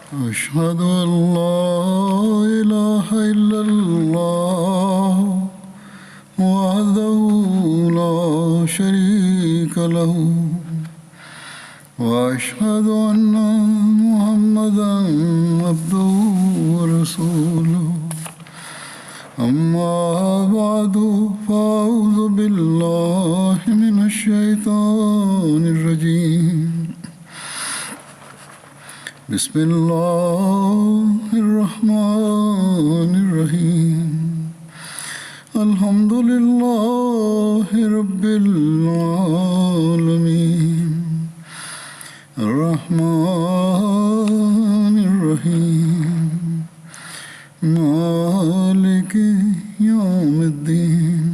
أشهد أن لا إله إلا الله وحده لا شريك له وأشهد أن محمدا عبده ورسوله أما بعد فأعوذ بالله من الشيطان الرجيم بسم الله الرحمن الرحيم الحمد لله رب العالمين الرحمن الرحيم مالك يوم الدين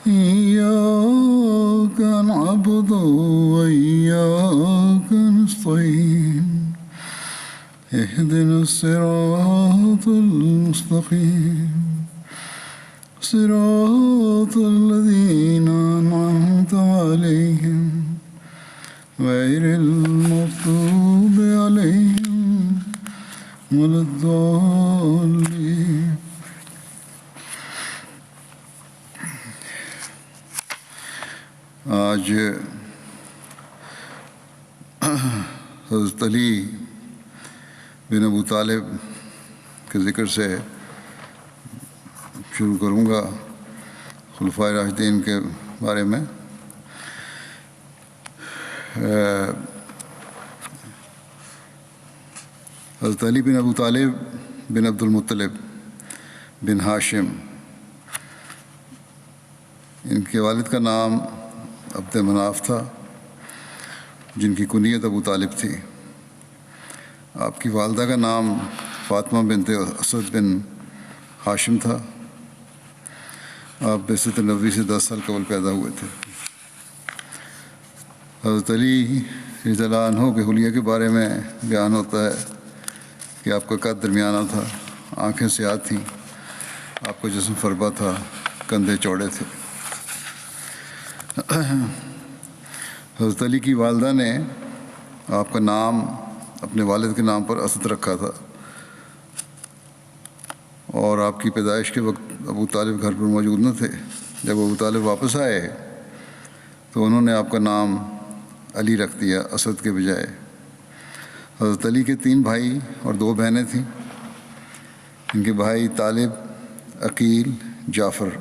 إياك نعبد وإياك نستعين اهدنا الصراط المستقيم صراط الذين أنعمت عليهم غير المغضوب عليهم ولا الضالين. آج حضرت علی بن ابو طالب کے ذکر سے شروع کروں گا، خلفائے راشدین کے بارے میں۔ حضرت علی بن ابو طالب بن عبد المطلب بن ہاشم، ان کے والد کا نام عبد مناف تھا، جن کی کنیت ابو طالب تھی۔ آپ کی والدہ کا نام فاطمہ بنت اسد بن ہاشم تھا۔ آپ بعثت نبوی سے 10 سال قبل پیدا ہوئے تھے۔ حضرت علی رضی اللہ عنہ کے حلیہ کے بارے میں بیان ہوتا ہے کہ آپ کا قد درمیانہ تھا، آنکھیں سیاہ تھیں، آپ کا جسم فربا تھا، کندھے چوڑے تھے۔ حضرت علی کی والدہ نے آپ کا نام اپنے والد کے نام پر اسد رکھا تھا، اور آپ کی پیدائش کے وقت ابو طالب گھر پر موجود نہ تھے۔ جب ابو طالب واپس آئے تو انہوں نے آپ کا نام علی رکھ دیا، اسد کے بجائے۔ حضرت علی کے 3 بھائی اور 2 بہنیں تھیں۔ ان کے بھائی طالب، عقیل، جعفر،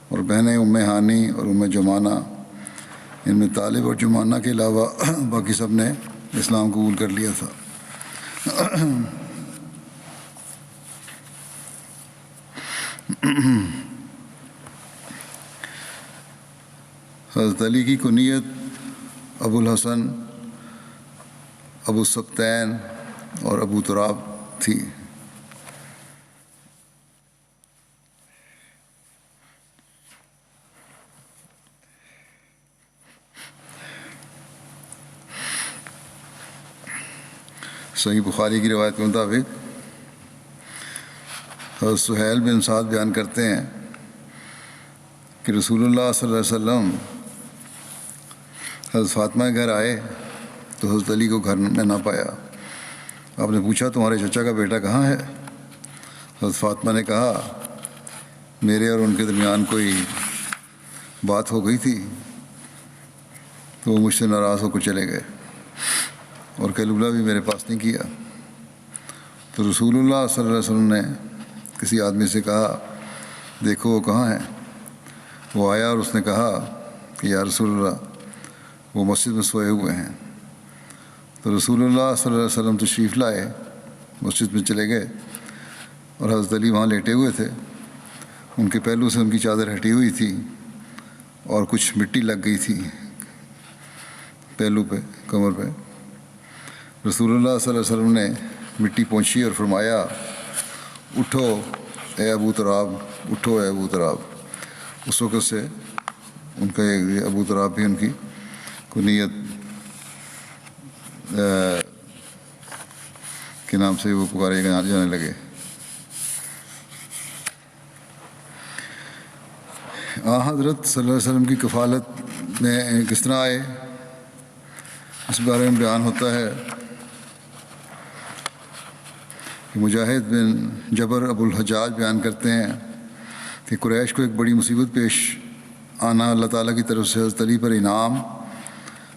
اور بہنیں ام ہانی اور ام جمانہ۔ ان میں طالب اور جمانہ کے علاوہ باقی سب نے اسلام قبول کر لیا تھا۔ حضرت علی کی کنیت ابو الحسن، ابو السبتین اور ابو تراب تھی۔ صحیح بخاری کی روایت کے مطابق حضرت سہیل بن سعد بیان کرتے ہیں کہ رسول اللہ صلی اللہ علیہ وسلم حضرت فاطمہ کے گھر آئے تو حضرت علی کو گھر میں نہ پایا۔ آپ نے پوچھا تمہارے چچا کا بیٹا کہاں ہے؟ حضرت فاطمہ نے کہا میرے اور ان کے درمیان کوئی بات ہو گئی تھی تو وہ مجھ سے ناراض ہو کر چلے گئے، اور قیلولہ بھی میرے پاس نہیں کیا۔ تو رسول اللہ صلی اللہ علیہ وسلم نے کسی آدمی سے کہا دیکھو وہ کہاں ہے؟ وہ آیا اور اس نے کہا کہ یا رسول اللہ وہ مسجد میں سوئے ہوئے ہیں۔ تو رسول اللہ صلی اللہ علیہ وسلم تشریف لائے، مسجد میں چلے گئے، اور حضرت علی وہاں لیٹے ہوئے تھے۔ ان کے پہلو سے ان کی چادر ہٹی ہوئی تھی اور کچھ مٹی لگ گئی تھی پہلو پہ، کمر پہ۔ رسول اللہ صلی اللہ علیہ وسلم نے مٹی پونچھی اور فرمایا اٹھو اے ابو تراب، اٹھو اے ابو تراب۔ اس وقت سے ان کا یہ ابو تراب بھی ان کی کنیت کے نام سے وہ پکارے جانے لگے۔ حضرت صلی اللہ علیہ وسلم کی کفالت میں کس طرح آئے، اس بارے میں بیان ہوتا ہے کہ مجاہد بن جبر ابو الحجاج بیان کرتے ہیں کہ قریش کو ایک بڑی مصیبت پیش آنا اللہ تعالیٰ کی طرف سے حضرت علی پر انعام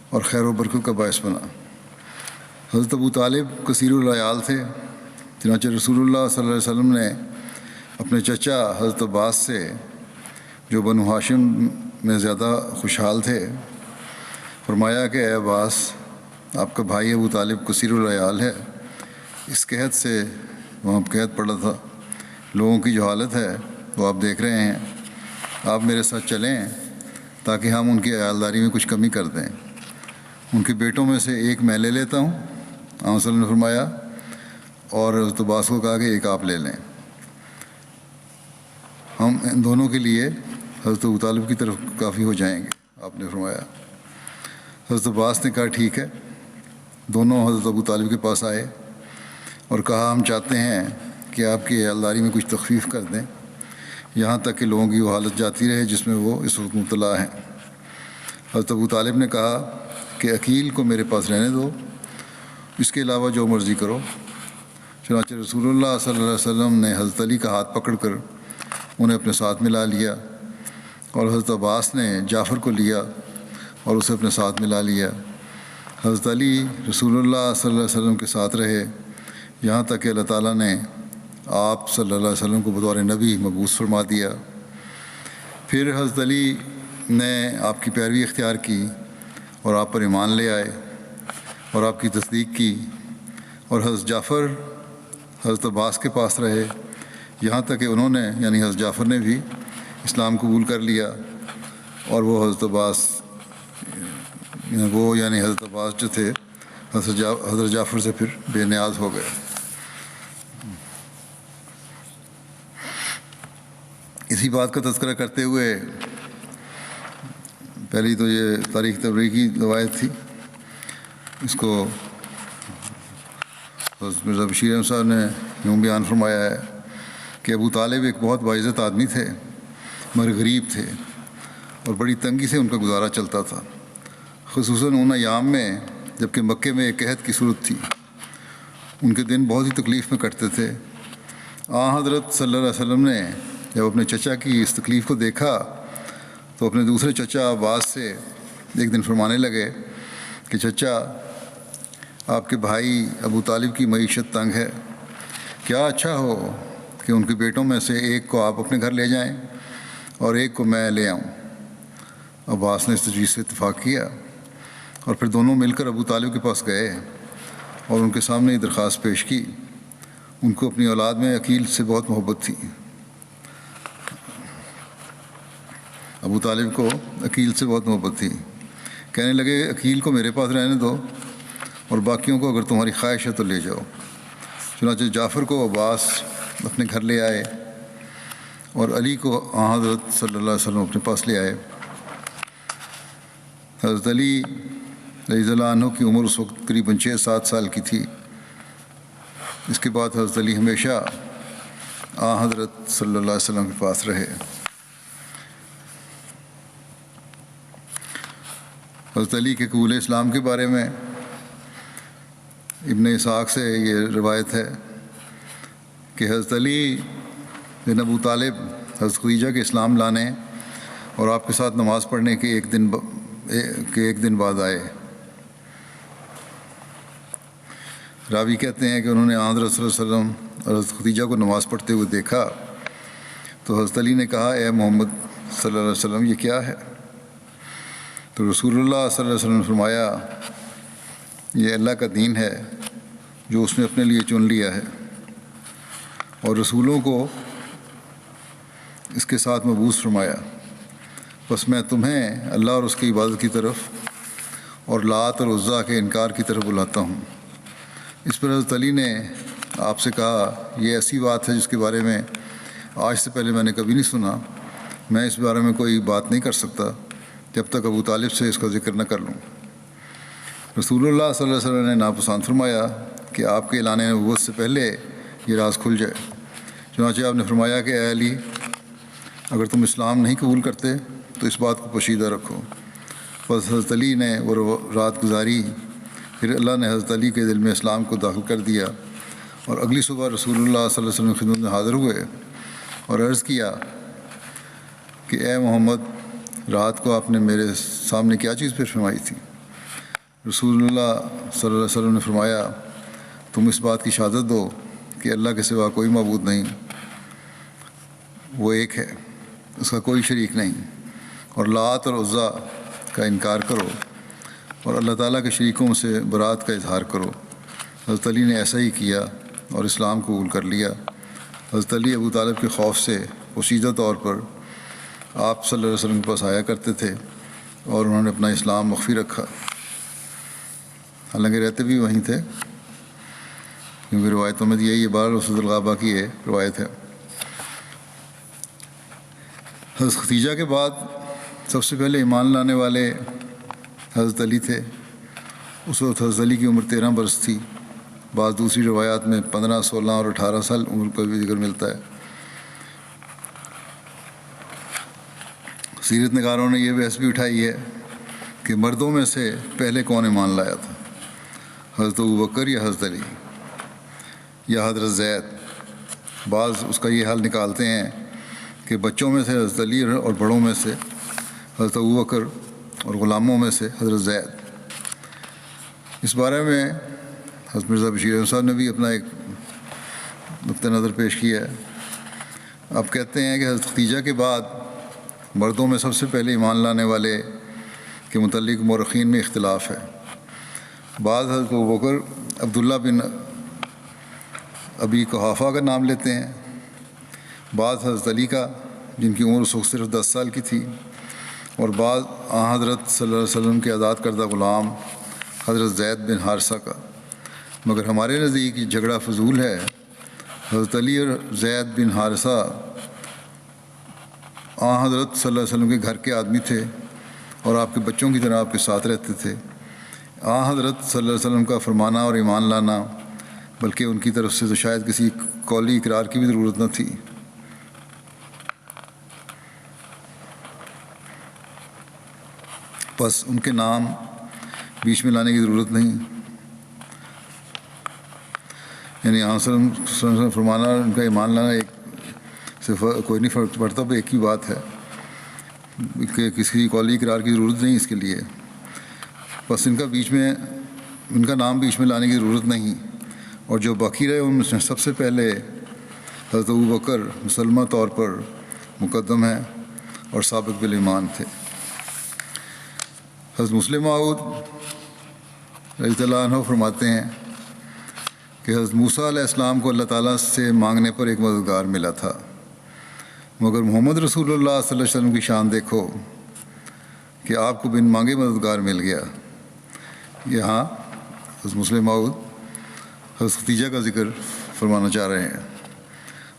اور خیر و برکت کا باعث بنا۔ حضرت ابو طالب کثیر العیال تھے، چنانچہ رسول اللہ صلی اللہ علیہ وسلم نے اپنے چچا حضرت عباس سے، جو بنو ہاشم میں زیادہ خوشحال تھے، فرمایا کہ اے عباس، آپ کا بھائی ابو طالب کثیر العیال ہے، اس قحط سے وہاں قحط پڑا تھا، لوگوں کی جو حالت ہے وہ آپ دیکھ رہے ہیں، آپ میرے ساتھ چلیں تاکہ ہم ان کی عیالداری میں کچھ کمی کر دیں۔ ان کے بیٹوں میں سے ایک میں لے لیتا ہوں، آپ صلی اللہ علیہ وسلم نے فرمایا، اور حضرت عباس کو کہا کہ ایک آپ لے لیں، ہم ان دونوں کے لیے حضرت ابو طالب کی طرف کافی ہو جائیں گے، آپ نے فرمایا۔ حضرت عباس نے کہا ٹھیک ہے۔ دونوں حضرت ابو طالب کے پاس آئے اور کہا ہم چاہتے ہیں کہ آپ کی عیالداری میں کچھ تخفیف کر دیں، یہاں تک کہ لوگوں کی وہ حالت جاتی رہے جس میں وہ اس وقت مبتلا ہیں۔ حضرت ابو طالب نے کہا کہ عقیل کو میرے پاس رہنے دو، اس کے علاوہ جو مرضی کرو۔ چنانچہ رسول اللہ صلی اللہ علیہ وسلم نے حضرت علی کا ہاتھ پکڑ کر انہیں اپنے ساتھ ملا لیا، اور حضرت عباس نے جعفر کو لیا اور اسے اپنے ساتھ ملا لیا۔ حضرت علی رسول اللہ صلی اللہ علیہ وسلم کے ساتھ رہے یہاں تک کہ اللہ تعالیٰ نے آپ صلی اللہ علیہ وسلم کو بطور نبی مبعوث فرما دیا۔ پھر حضرت علی نے آپ کی پیروی اختیار کی اور آپ پر ایمان لے آئے اور آپ کی تصدیق کی، اور حضرت جعفر حضرت عباس کے پاس رہے یہاں تک کہ انہوں نے یعنی حضرت جعفر نے بھی اسلام قبول کر لیا، اور وہ حضرت عباس یعنی حضرت عباس جو تھے حضرت جعفر سے پھر بے نیاز ہو گئے۔ اسی بات کا تذکرہ کرتے ہوئے، پہلی تو یہ تاریخ تبریزی کی روایت تھی، اس کو حضرت مرزا بشیر احمد صاحب نے یوں بیان فرمایا ہے کہ ابو طالب ایک بہت باعزت آدمی تھے مگر غریب تھے، اور بڑی تنگی سے ان کا گزارا چلتا تھا، خصوصاً ان ایام میں جب کہ مکے میں ایک قحط کی صورت تھی۔ ان کے دن بہت ہی تکلیف میں کٹتے تھے۔ حضرت صلی اللہ علیہ وسلم نے جب اپنے چچا کی اس تکلیف کو دیکھا تو اپنے دوسرے چچا عباس سے ایک دن فرمانے لگے کہ چچا، آپ کے بھائی ابو طالب کی معیشت تنگ ہے، کیا اچھا ہو کہ ان کے بیٹوں میں سے ایک کو آپ اپنے گھر لے جائیں اور ایک کو میں لے آؤں۔ عباس نے اس تجویز سے اتفاق کیا، اور پھر دونوں مل کر ابو طالب کے پاس گئے اور ان کے سامنے یہ درخواست پیش کی۔ ان کو اپنی اولاد میں عقیل سے بہت محبت تھی، ابو طالب کو عقیل سے بہت محبت تھی۔ کہنے لگے عقیل کو میرے پاس رہنے دو، اور باقیوں کو اگر تمہاری خواہش ہے تو لے جاؤ۔ چنانچہ جعفر کو عباس اپنے گھر لے آئے اور علی کو حضرت صلی اللہ علیہ وسلم اپنے پاس لے آئے۔ حضرت علی رضی اللہ عنہ کی عمر اس وقت قریباً 6-7 سال کی تھی۔ اس کے بعد حضرت علی ہمیشہ حضرت صلی اللہ علیہ وسلم کے پاس رہے۔ حضرت علی کے قبول اسلام کے بارے میں ابن اسحاق سے یہ روایت ہے کہ حضرت علی بن ابو طالب حضرت خدیجہ کے اسلام لانے اور آپ کے ساتھ نماز پڑھنے کے ایک دن بعد آئے۔ راوی کہتے ہیں کہ انہوں نے حضرت صلی اللہ علیہ وسلم اور حضرت خدیجہ کو نماز پڑھتے ہوئے دیکھا تو حضرت علی نے کہا اے محمد صلی اللہ علیہ وسلم، یہ کیا ہے؟ تو رسول اللہ صلی اللہ علیہ وسلم نے فرمایا یہ اللہ کا دین ہے جو اس نے اپنے لیے چن لیا ہے، اور رسولوں کو اس کے ساتھ مبعوث فرمایا، بس میں تمہیں اللہ اور اس کی عبادت کی طرف اور لات اور عزا کے انکار کی طرف بلاتا ہوں۔ اس پر حضرت علی نے آپ سے کہا یہ ایسی بات ہے جس کے بارے میں آج سے پہلے میں نے کبھی نہیں سنا، میں اس بارے میں کوئی بات نہیں کر سکتا جب تک ابو طالب سے اس کا ذکر نہ کر لوں۔ رسول اللہ صلی اللہ علیہ وسلم نے ناپسند فرمایا کہ آپ کے اعلان نبوت سے پہلے یہ راز کھل جائے۔ چنانچہ آپ نے فرمایا کہ اے علی، اگر تم اسلام نہیں قبول کرتے تو اس بات کو پوشیدہ رکھو۔ بس حضرت علی نے وہ رات گزاری، پھر اللہ نے حضرت علی کے دل میں اسلام کو داخل کر دیا، اور اگلی صبح رسول اللہ صلی اللہ علیہ وسلم کی خدمت میں حاضر ہوئے اور عرض کیا کہ اے محمد، رات کو آپ نے میرے سامنے کیا چیز پیش فرمائی تھی؟ رسول اللہ صلی اللہ علیہ وسلم نے فرمایا، تم اس بات کی شہادت دو کہ اللہ کے سوا کوئی معبود نہیں، وہ ایک ہے، اس کا کوئی شریک نہیں، اور لات اور عزا کا انکار کرو اور اللہ تعالیٰ کے شریکوں سے برات کا اظہار کرو۔ حضرت علی نے ایسا ہی کیا اور اسلام قبول کر لیا۔ حضرت علی ابو طالب کے خوف سے پوشیدہ طور پر آپ صلی اللہ علیہ وسلم کے پاس آیا کرتے تھے اور انہوں نے اپنا اسلام مخفی رکھا، حالانکہ رہتے بھی وہیں تھے، کیونکہ روایتوں میں یہی بار رسول الغابہ کی یہ روایت ہے۔ حضرت ختیجہ کے بعد سب سے پہلے ایمان لانے والے حضرت علی تھے۔ اس وقت حضرت علی کی عمر 13 برس تھی، بعض دوسری روایات میں 15، 16 اور 18 سال عمر کا بھی ذکر ملتا ہے۔ سیرت نگاروں نے یہ بحث بھی اٹھائی ہے کہ مردوں میں سے پہلے کون ایمان لایا تھا، حضرت ابوبکر یا حضرت علی یا حضرت زید۔ بعض اس کا یہ حل نکالتے ہیں کہ بچوں میں سے حضرت علی اور بڑوں میں سے حضرت ابوبکر اور غلاموں میں سے حضرت زید۔ اس بارے میں حضرت مرزا بشیر احمد صاحب نے بھی اپنا ایک نقطۂ نظر پیش کیا ہے۔ اب کہتے ہیں کہ حضرت ختیجہ کے بعد مردوں میں سب سے پہلے ایمان لانے والے کے متعلق مورخین میں اختلاف ہے۔ بعض حضرت ابوبکر عبداللہ بن ابی قحافہ کا نام لیتے ہیں، بعض حضرت علی کا جن کی عمر اس وقت صرف 10 سال کی تھی، اور بعض حضرت صلی اللہ علیہ وسلم کے آزاد کردہ غلام حضرت زید بن حارثہ کا۔ مگر ہمارے نزدیک یہ جھگڑا فضول ہے۔ حضرت علی اور زید بن حارثہ حضرت صلی اللہ علیہ وسلم کے گھر کے آدمی تھے اور آپ کے بچوں کی طرح آپ کے ساتھ رہتے تھے۔ حضرت صلی اللہ علیہ وسلم کا فرمانا اور ایمان لانا، بلکہ ان کی طرف سے تو شاید کسی قولی اقرار کی بھی ضرورت نہ تھی۔ بس ان کے نام بیچ میں لانے کی ضرورت نہیں، یعنی صلی اللہ علیہ وسلم فرمانا اور ان کا ایمان لانا ایک سے کوئی نہیں فرق پڑتا، تو ایک ہی بات ہے کہ کسی قولی اقرار کی ضرورت نہیں اس کے لیے۔ بس ان کا نام بیچ میں لانے کی ضرورت نہیں، اور جو باقی رہے ان میں سب سے پہلے حضرت ابوبکر مسلمہ طور پر مقدم ہیں اور سابق بالایمان تھے۔ حضرت مسلم موعود رضی اللہ عنہ فرماتے ہیں کہ حضرت موسیٰ علیہ السلام کو اللہ تعالیٰ سے مانگنے پر ایک مددگار ملا تھا، مگر محمد رسول اللہ صلی اللہ علیہ وسلم کی شان دیکھو کہ آپ کو بن مانگے مددگار مل گیا۔ یہاں حضرت مسلم موعود حضرت ختیجہ کا ذکر فرمانا چاہ رہے ہیں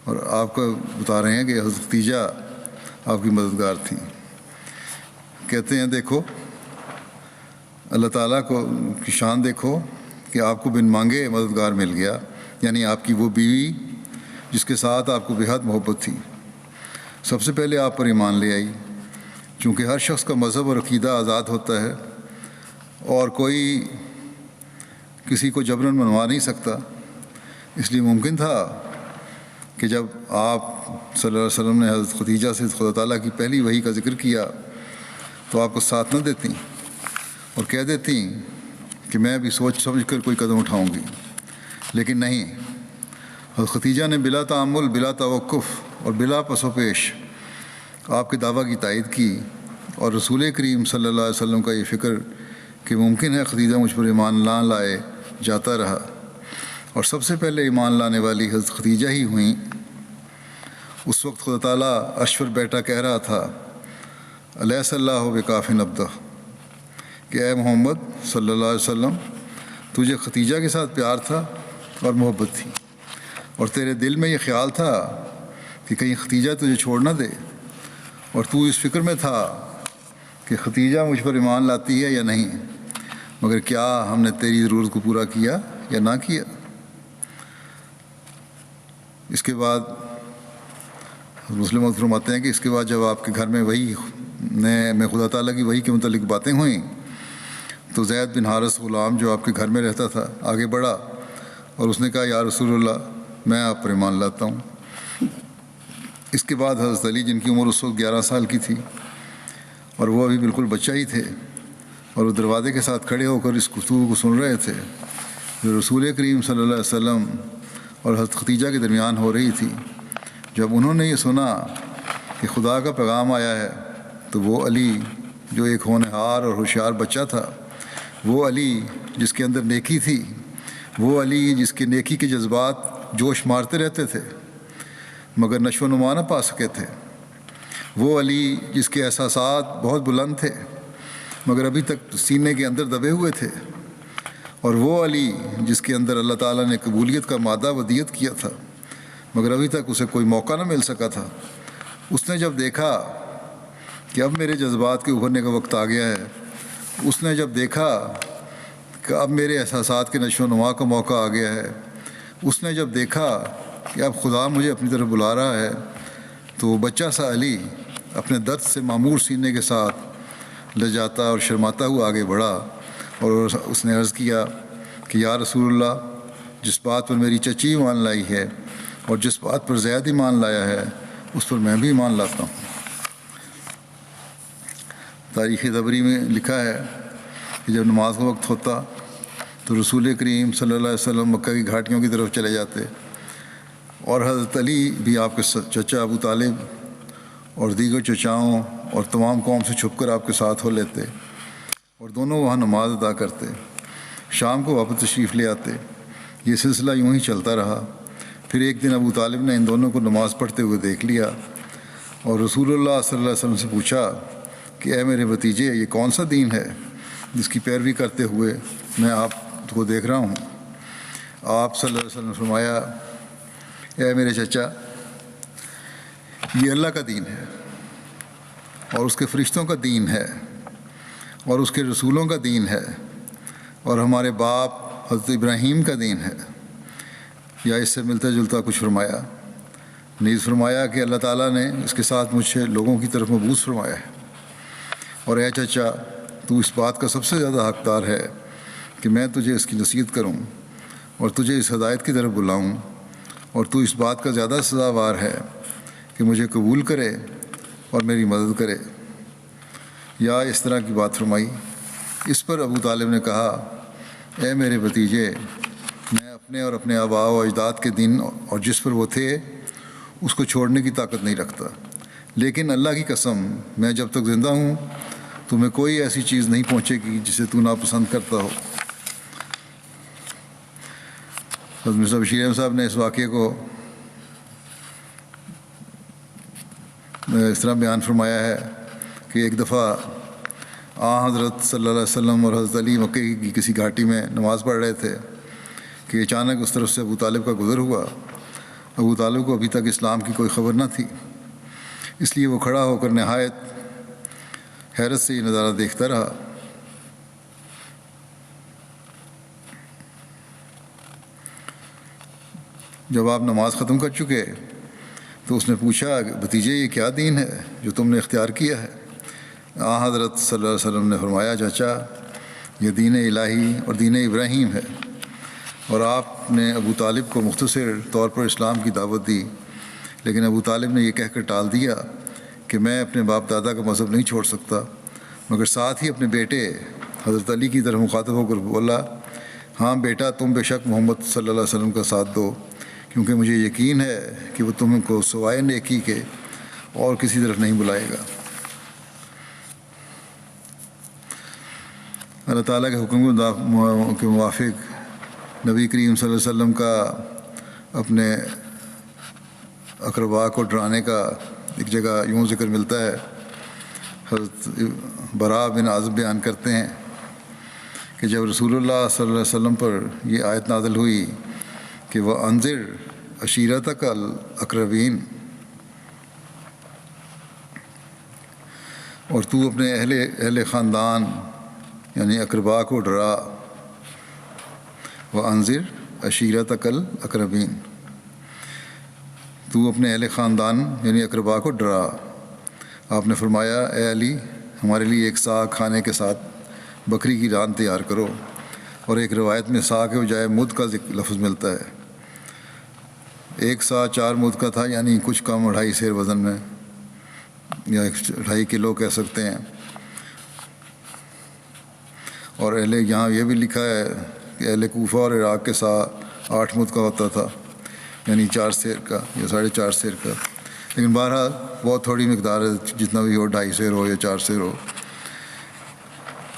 اور آپ کو بتا رہے ہیں کہ حضرت ختیجہ آپ کی مددگار تھیں۔ کہتے ہیں دیکھو اللہ تعالیٰ کی شان دیکھو کہ آپ کو بن مانگے مددگار مل گیا، یعنی آپ کی وہ بیوی جس کے ساتھ آپ کو بےحد محبت تھی سب سے پہلے آپ پر ایمان لے آئی۔ چونکہ ہر شخص کا مذہب اور عقیدہ آزاد ہوتا ہے اور کوئی کسی کو جبراً منوا نہیں سکتا، اس لیے ممکن تھا کہ جب آپ صلی اللہ علیہ وسلم نے حضرت ختیجہ سے خدا تعالیٰ کی پہلی وحی کا ذکر کیا تو آپ کو ساتھ نہ دیتی اور کہہ دیتی کہ میں بھی سوچ سمجھ کر کوئی قدم اٹھاؤں گی، لیکن نہیں، حضرت ختیجہ نے بلا تعامل، بلا توقف اور بلا پس و پیش آپ کے دعویٰ کی تائید کی، اور رسول کریم صلی اللہ علیہ وسلم کا یہ فکر کہ ممکن ہے ختیجہ مجھ پر ایمان نہ لائے جاتا رہا، اور سب سے پہلے ایمان لانے والی حضرت ختیجہ ہی ہوئیں۔ اس وقت خدا تعالیٰ عرش پر بیٹا کہہ رہا تھا الیس اللہ بکاف عبدہ، کہ اے محمد صلی اللہ علیہ وسلم تجھے ختیجہ کے ساتھ پیار تھا اور محبت تھی، اور تیرے دل میں یہ خیال تھا کہ کہیں ختیجہ تجھے چھوڑ نہ دے، اور تو اس فکر میں تھا کہ ختیجہ مجھ پر ایمان لاتی ہے یا نہیں، مگر کیا ہم نے تیری ضرورت کو پورا کیا یا نہ کیا؟ اس کے بعد مسلم فرماتے ہیں کہ اس کے بعد جب آپ کے گھر میں میں خدا تعالیٰ کی وحی کے متعلق باتیں ہوئیں تو زید بن حارث غلام جو آپ کے گھر میں رہتا تھا آگے بڑھا اور اس نے کہا یا رسول اللہ میں آپ پر ایمان لاتا ہوں۔ اس کے بعد حضرت علی جن کی عمر اس وقت 11 سال کی تھی اور وہ ابھی بالکل بچہ ہی تھے، اور وہ دروازے کے ساتھ کھڑے ہو کر اس گفتگو کو سن رہے تھے جو رسول کریم صلی اللہ علیہ وسلم اور حضرت خدیجہ کے درمیان ہو رہی تھی۔ جب انہوں نے یہ سنا کہ خدا کا پیغام آیا ہے تو وہ علی جو ایک ہونہار اور ہوشیار بچہ تھا، وہ علی جس کے اندر نیکی تھی، وہ علی جس کے نیکی کے جذبات جوش مارتے رہتے تھے مگر نشو و نما نہ پا سکے تھے، وہ علی جس کے احساسات بہت بلند تھے مگر ابھی تک سینے کے اندر دبے ہوئے تھے، اور وہ علی جس کے اندر اللہ تعالیٰ نے قبولیت کا مادہ ودیت کیا تھا مگر ابھی تک اسے کوئی موقع نہ مل سکا تھا، اس نے جب دیکھا کہ اب میرے جذبات کے ابھرنے کا وقت آ گیا ہے، اس نے جب دیکھا کہ اب میرے احساسات کے نشو و نما کا موقع آ گیا ہے، اس نے جب دیکھا کہ اب خدا مجھے اپنی طرف بلا رہا ہے، تو وہ بچہ سا علی اپنے درد سے معمور سینے کے ساتھ لجاتا اور شرماتا ہوا آگے بڑھا، اور اس نے عرض کیا کہ یا رسول اللہ، جس بات پر میری چچی ایمان لائی ہے اور جس بات پر زید ایمان لایا ہے اس پر میں بھی ایمان لاتا ہوں۔ تاریخ طبری میں لکھا ہے کہ جب نماز کا وقت ہوتا تو رسول کریم صلی اللہ علیہ وسلم مکہ کی گھاٹیوں کی طرف چلے جاتے، اور حضرت علی بھی آپ کے چچا ابو طالب اور دیگر چچاؤں اور تمام قوم سے چھپ کر آپ کے ساتھ ہو لیتے، اور دونوں وہاں نماز ادا کرتے، شام کو واپس تشریف لے آتے۔ یہ سلسلہ یوں ہی چلتا رہا۔ پھر ایک دن ابو طالب نے ان دونوں کو نماز پڑھتے ہوئے دیکھ لیا اور رسول اللہ صلی اللہ علیہ وسلم سے پوچھا کہ اے میرے بھتیجے، یہ کون سا دین ہے جس کی پیروی کرتے ہوئے میں آپ کو دیکھ رہا ہوں؟ آپ صلی اللہ علیہ وسلم نے فرمایا، اے میرے چچا، یہ اللہ کا دین ہے اور اس کے فرشتوں کا دین ہے اور اس کے رسولوں کا دین ہے اور ہمارے باپ حضرت ابراہیم کا دین ہے، یا اس سے ملتا جلتا کچھ فرمایا۔ نیز فرمایا کہ اللہ تعالیٰ نے اس کے ساتھ مجھے لوگوں کی طرف مبعوث فرمایا ہے، اور اے چچا، تو اس بات کا سب سے زیادہ حقدار ہے کہ میں تجھے اس کی نصیحت کروں اور تجھے اس ہدایت کی طرف بلاؤں، اور تو اس بات کا زیادہ سزاوار ہے کہ مجھے قبول کرے اور میری مدد کرے، یا اس طرح کی بات فرمائی۔ اس پر ابو طالب نے کہا، اے میرے بھتیجے، میں اپنے اور اپنے آباء و اجداد کے دین اور جس پر وہ تھے اس کو چھوڑنے کی طاقت نہیں رکھتا، لیکن اللہ کی قسم، میں جب تک زندہ ہوں تمہیں کوئی ایسی چیز نہیں پہنچے گی جسے تو ناپسند کرتا ہو۔ حضرت مرزا بشیر احمد صاحب نے اس واقعے کو اس طرح بیان فرمایا ہے کہ ایک دفعہ حضرت صلی اللہ علیہ وسلم اور حضرت علی مکہ کی کسی گھاٹی میں نماز پڑھ رہے تھے کہ اچانک اس طرف سے ابو طالب کا گزر ہوا۔ ابو طالب کو ابھی تک اسلام کی کوئی خبر نہ تھی، اس لیے وہ کھڑا ہو کر نہایت حیرت سے یہ نظارہ دیکھتا رہا۔ جب آپ نماز ختم کر چکے تو اس نے پوچھا کہ بھتیجے، یہ کیا دین ہے جو تم نے اختیار کیا ہے؟ حضرت صلی اللہ علیہ وسلم نے فرمایا، چچا، یہ دین الہی اور دین ابراہیم ہے، اور آپ نے ابو طالب کو مختصر طور پر اسلام کی دعوت دی، لیکن ابو طالب نے یہ کہہ کر ٹال دیا کہ میں اپنے باپ دادا کا مذہب نہیں چھوڑ سکتا، مگر ساتھ ہی اپنے بیٹے حضرت علی کی طرف مخاطب ہو کر بولا، ہاں بیٹا، تم بے شک محمد صلی اللہ علیہ وسلم کا ساتھ دو، کیونکہ مجھے یقین ہے کہ وہ تم کو سوائے نیکی کے اور کسی طرف نہیں بلائے گا۔ اللہ تعالیٰ کے حکم کے موافق نبی کریم صلی اللہ علیہ وسلم کا اپنے اقربا کو ڈرانے کا ایک جگہ یوں ذکر ملتا ہے۔ حضرت براء بن عازب بیان کرتے ہیں کہ جب رسول اللہ صلی اللہ علیہ وسلم پر یہ آیت نازل ہوئی کہ وہ انذر عشیرتک الاقربین، اور تو اپنے اہل خاندان یعنی اقربا کو ڈرا، وہ انذر عشیرتک الاقربین، تو اپنے اہل خاندان یعنی اقربا کو ڈرا۔ آپ نے فرمایا، اے علی، ہمارے لیے ایک سا کھانے کے ساتھ بکری کی ران تیار کرو اور ایک روایت میں سا کے بجائے مد کا لفظ ملتا ہے۔ ایک سا 4 مد کا تھا، یعنی کچھ کم 2.5 سیر وزن میں، یا 2.5 کلو کہہ سکتے ہیں۔ اور یہاں یہ بھی لکھا ہے کہ اہل کوفہ اور عراق کے سا 8 مد کا ہوتا تھا، یعنی 4 سیر کا یا 4.5 سیر کا۔ لیکن بہرحال بہت تھوڑی مقدار ہے، جتنا بھی ہو، 2.5 سیر ہو یا 4 سیر ہو۔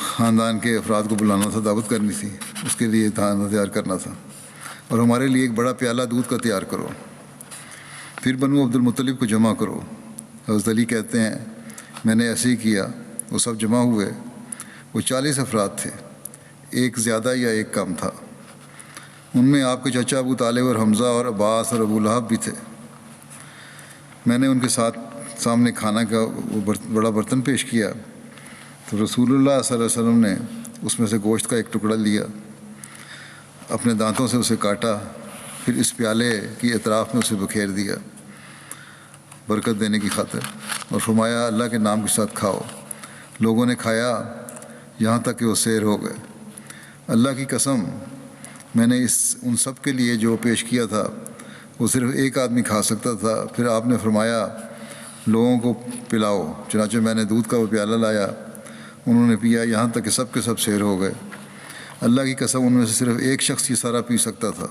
خاندان کے افراد کو بلانا تھا، دعوت کرنی تھی، اس کے لیے کھانا تیار کرنا تھا، اور ہمارے لیے ایک بڑا پیالہ دودھ کا تیار کرو۔ پھر بنو عبد المطلب کو جمع کرو۔ حضرت علی کہتے ہیں میں نے ایسے ہی کیا، وہ سب جمع ہوئے۔ وہ 40 افراد تھے، ایک زیادہ یا ایک کم تھا۔ ان میں آپ کے چچا ابو طالب اور حمزہ اور عباس اور ابو لہب بھی تھے۔ میں نے ان کے سامنے کھانا کا بڑا برتن پیش کیا تو رسول اللہ صلی اللہ علیہ وسلم نے اس میں سے گوشت کا ایک ٹکڑا لیا، اپنے دانتوں سے اسے کاٹا، پھر اس پیالے کی اطراف میں اسے بکھیر دیا برکت دینے کی خاطر، اور فرمایا اللہ کے نام کے ساتھ کھاؤ۔ لوگوں نے کھایا یہاں تک کہ وہ سیر ہو گئے۔ اللہ کی قسم، میں نے ان سب کے لیے جو پیش کیا تھا وہ صرف ایک آدمی کھا سکتا تھا۔ پھر آپ نے فرمایا لوگوں کو پلاؤ۔ چنانچہ میں نے دودھ کا وہ پیالہ لایا، انہوں نے پیا یہاں تک کہ سب کے سب سیر ہو گئے۔ اللہ کی قسم، ان میں سے صرف ایک شخص یہ سارا پی سکتا تھا۔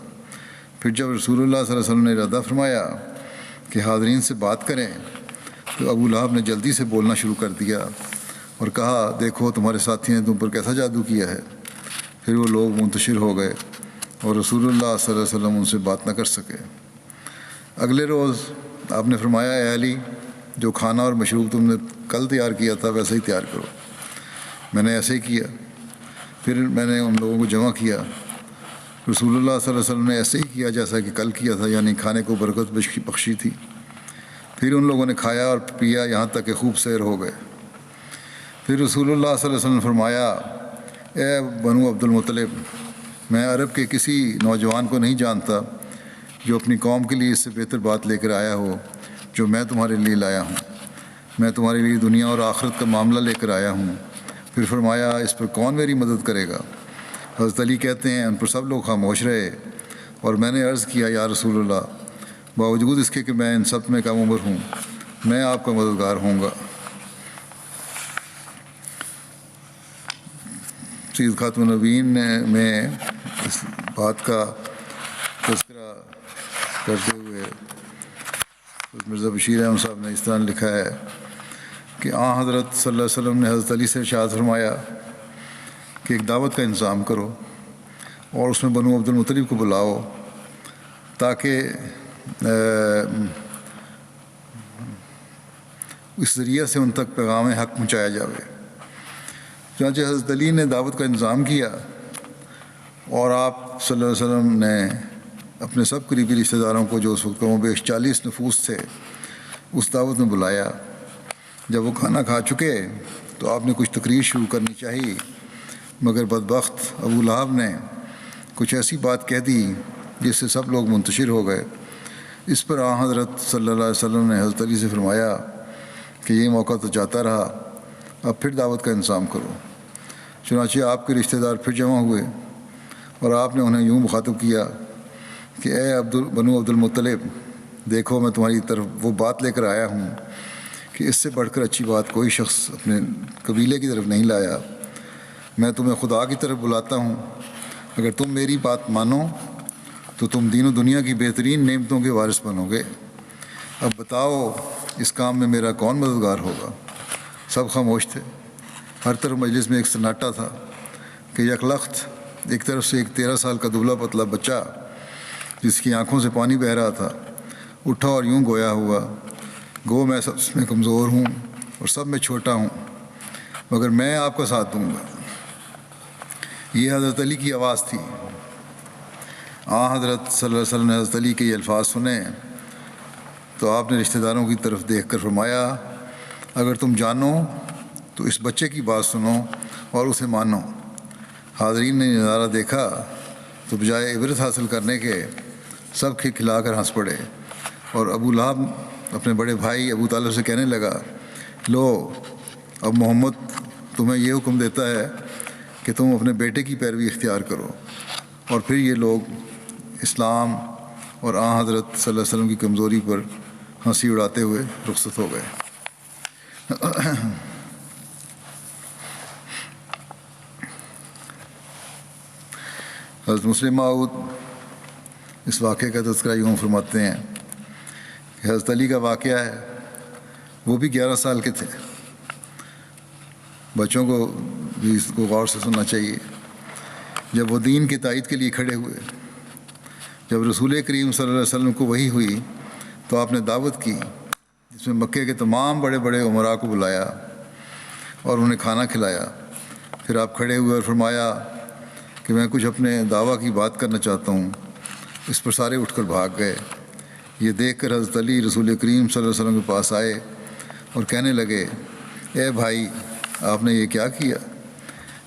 پھر جب رسول اللہ صلی اللہ علیہ وسلم نے ارادہ فرمایا کہ حاضرین سے بات کریں تو ابو لہب نے جلدی سے بولنا شروع کر دیا اور کہا دیکھو تمہارے ساتھی نے تم پر کیسا جادو کیا ہے۔ پھر وہ لوگ منتشر ہو گئے اور رسول اللہ صلی اللہ علیہ وسلم ان سے بات نہ کر سکے۔ اگلے روز آپ نے فرمایا اے علی، جو کھانا اور مشروب تم نے کل تیار کیا تھا ویسا ہی تیار کرو۔ میں نے ایسے ہی کیا۔ پھر میں نے ان لوگوں کو جمع کیا۔ رسول اللہ صلی اللہ علیہ وسلم نے ایسے ہی کیا جیسا کہ کل کیا تھا، یعنی کھانے کو برکت بخشی تھی۔ پھر ان لوگوں نے کھایا اور پیا یہاں تک کہ خوب سیر ہو گئے۔ پھر رسول اللہ صلی اللہ علیہ وسلم نے فرمایا اے بنو عبد المطلب، میں عرب کے کسی نوجوان کو نہیں جانتا جو اپنی قوم کے لیے اس سے بہتر بات لے کر آیا ہو جو میں تمہارے لیے لایا ہوں۔ میں تمہارے لیے دنیا اور آخرت کا معاملہ لے کر آیا ہوں۔ پھر فرمایا اس پر کون میری مدد کرے گا؟ حضرت علی کہتے ہیں ان پر سب لوگ خاموش رہے، اور میں نے عرض کیا یا رسول اللہ، باوجود اس کے کہ میں ان سب میں کم عمر ہوں، میں آپ کا مددگار ہوں گا۔ سید خاتم النبیین میں اس بات کا تذکرہ کرتے ہوئے مرزا بشیر احمد صاحب نے اس طرح لکھا ہے کہ حضرت صلی اللہ علیہ وسلم نے حضرت علی سے ارشاد فرمایا کہ ایک دعوت کا انتظام کرو اور اس میں بنو عبد المطلب کو بلاؤ تاکہ اس ذریعے سے ان تک پیغام حق پہنچایا جاوے۔ چنانچہ حضرت علی نے دعوت کا انتظام کیا اور آپ صلی اللہ علیہ وسلم نے اپنے سب قریبی رشتہ داروں کو جو اس وقت کم و بیش 40 نفوس تھے اس دعوت میں بلایا۔ جب وہ کھانا کھا چکے تو آپ نے کچھ تقریر شروع کرنی چاہی، مگر بدبخت ابو لہب نے کچھ ایسی بات کہہ دی جس سے سب لوگ منتشر ہو گئے۔ اس پر حضرت صلی اللہ علیہ وسلم نے حضرت علی سے فرمایا کہ یہ موقع تو جاتا رہا، اب پھر دعوت کا انتظام کرو۔ چنانچہ آپ کے رشتہ دار پھر جمع ہوئے اور آپ نے انہیں یوں مخاطب کیا کہ اے بنو عبد المطلب، دیکھو میں تمہاری طرف وہ بات لے کر آیا ہوں کہ اس سے بڑھ کر اچھی بات کوئی شخص اپنے قبیلے کی طرف نہیں لایا۔ میں تمہیں خدا کی طرف بلاتا ہوں، اگر تم میری بات مانو تو تم دین و دنیا کی بہترین نعمتوں کے وارث بنو گے۔ اب بتاؤ اس کام میں میرا کون مددگار ہوگا؟ سب خاموش تھے۔ ہر طرف مجلس میں ایک سناٹا تھا کہ یکلخت ایک طرف سے ایک 13 سال کا دبلا پتلا بچہ جس کی آنکھوں سے پانی بہہ رہا تھا اٹھا اور یوں گویا ہوا، گو میں سب میں کمزور ہوں اور سب میں چھوٹا ہوں، مگر میں آپ کا ساتھ دوں گا۔ یہ حضرت علی کی آواز تھی۔ حضرت صلی اللہ علیہ وسلم نے حضرت علی کے یہ الفاظ سنے تو آپ نے رشتہ داروں کی طرف دیکھ کر فرمایا اگر تم جانو تو اس بچے کی بات سنو اور اسے مانو۔ حاضرین نے نظارہ دیکھا تو بجائے عبرت حاصل کرنے کے سب کھلا کر ہنس پڑے، اور ابو لہب اپنے بڑے بھائی ابو طالب سے کہنے لگا لو اب محمد تمہیں یہ حکم دیتا ہے کہ تم اپنے بیٹے کی پیروی اختیار کرو، اور پھر یہ لوگ اسلام اور آن حضرت صلی اللہ علیہ وسلم کی کمزوری پر ہنسی اڑاتے ہوئے رخصت ہو گئے۔ حضرت مسلم موعود اس واقعے کا تذکرہ یوں فرماتے ہیں کہ حضرت علی کا واقعہ ہے، وہ بھی 11 سال کے تھے۔ بچوں کو بھی اس کو غور سے سننا چاہیے۔ جب وہ دین کی تائید کے لیے کھڑے ہوئے، جب رسول کریم صلی اللہ علیہ وسلم کو وحی ہوئی تو آپ نے دعوت کی، جس میں مکے کے تمام بڑے بڑے امراء کو بلایا اور انہیں کھانا کھلایا۔ پھر آپ کھڑے ہوئے اور فرمایا کہ میں کچھ اپنے دعویٰ کی بات کرنا چاہتا ہوں۔ اس پر سارے اٹھ کر بھاگ گئے۔ یہ دیکھ کر حضرت علی رسول کریم صلی اللہ علیہ وسلم کے پاس آئے اور کہنے لگے، اے بھائی، آپ نے یہ کیا کیا؟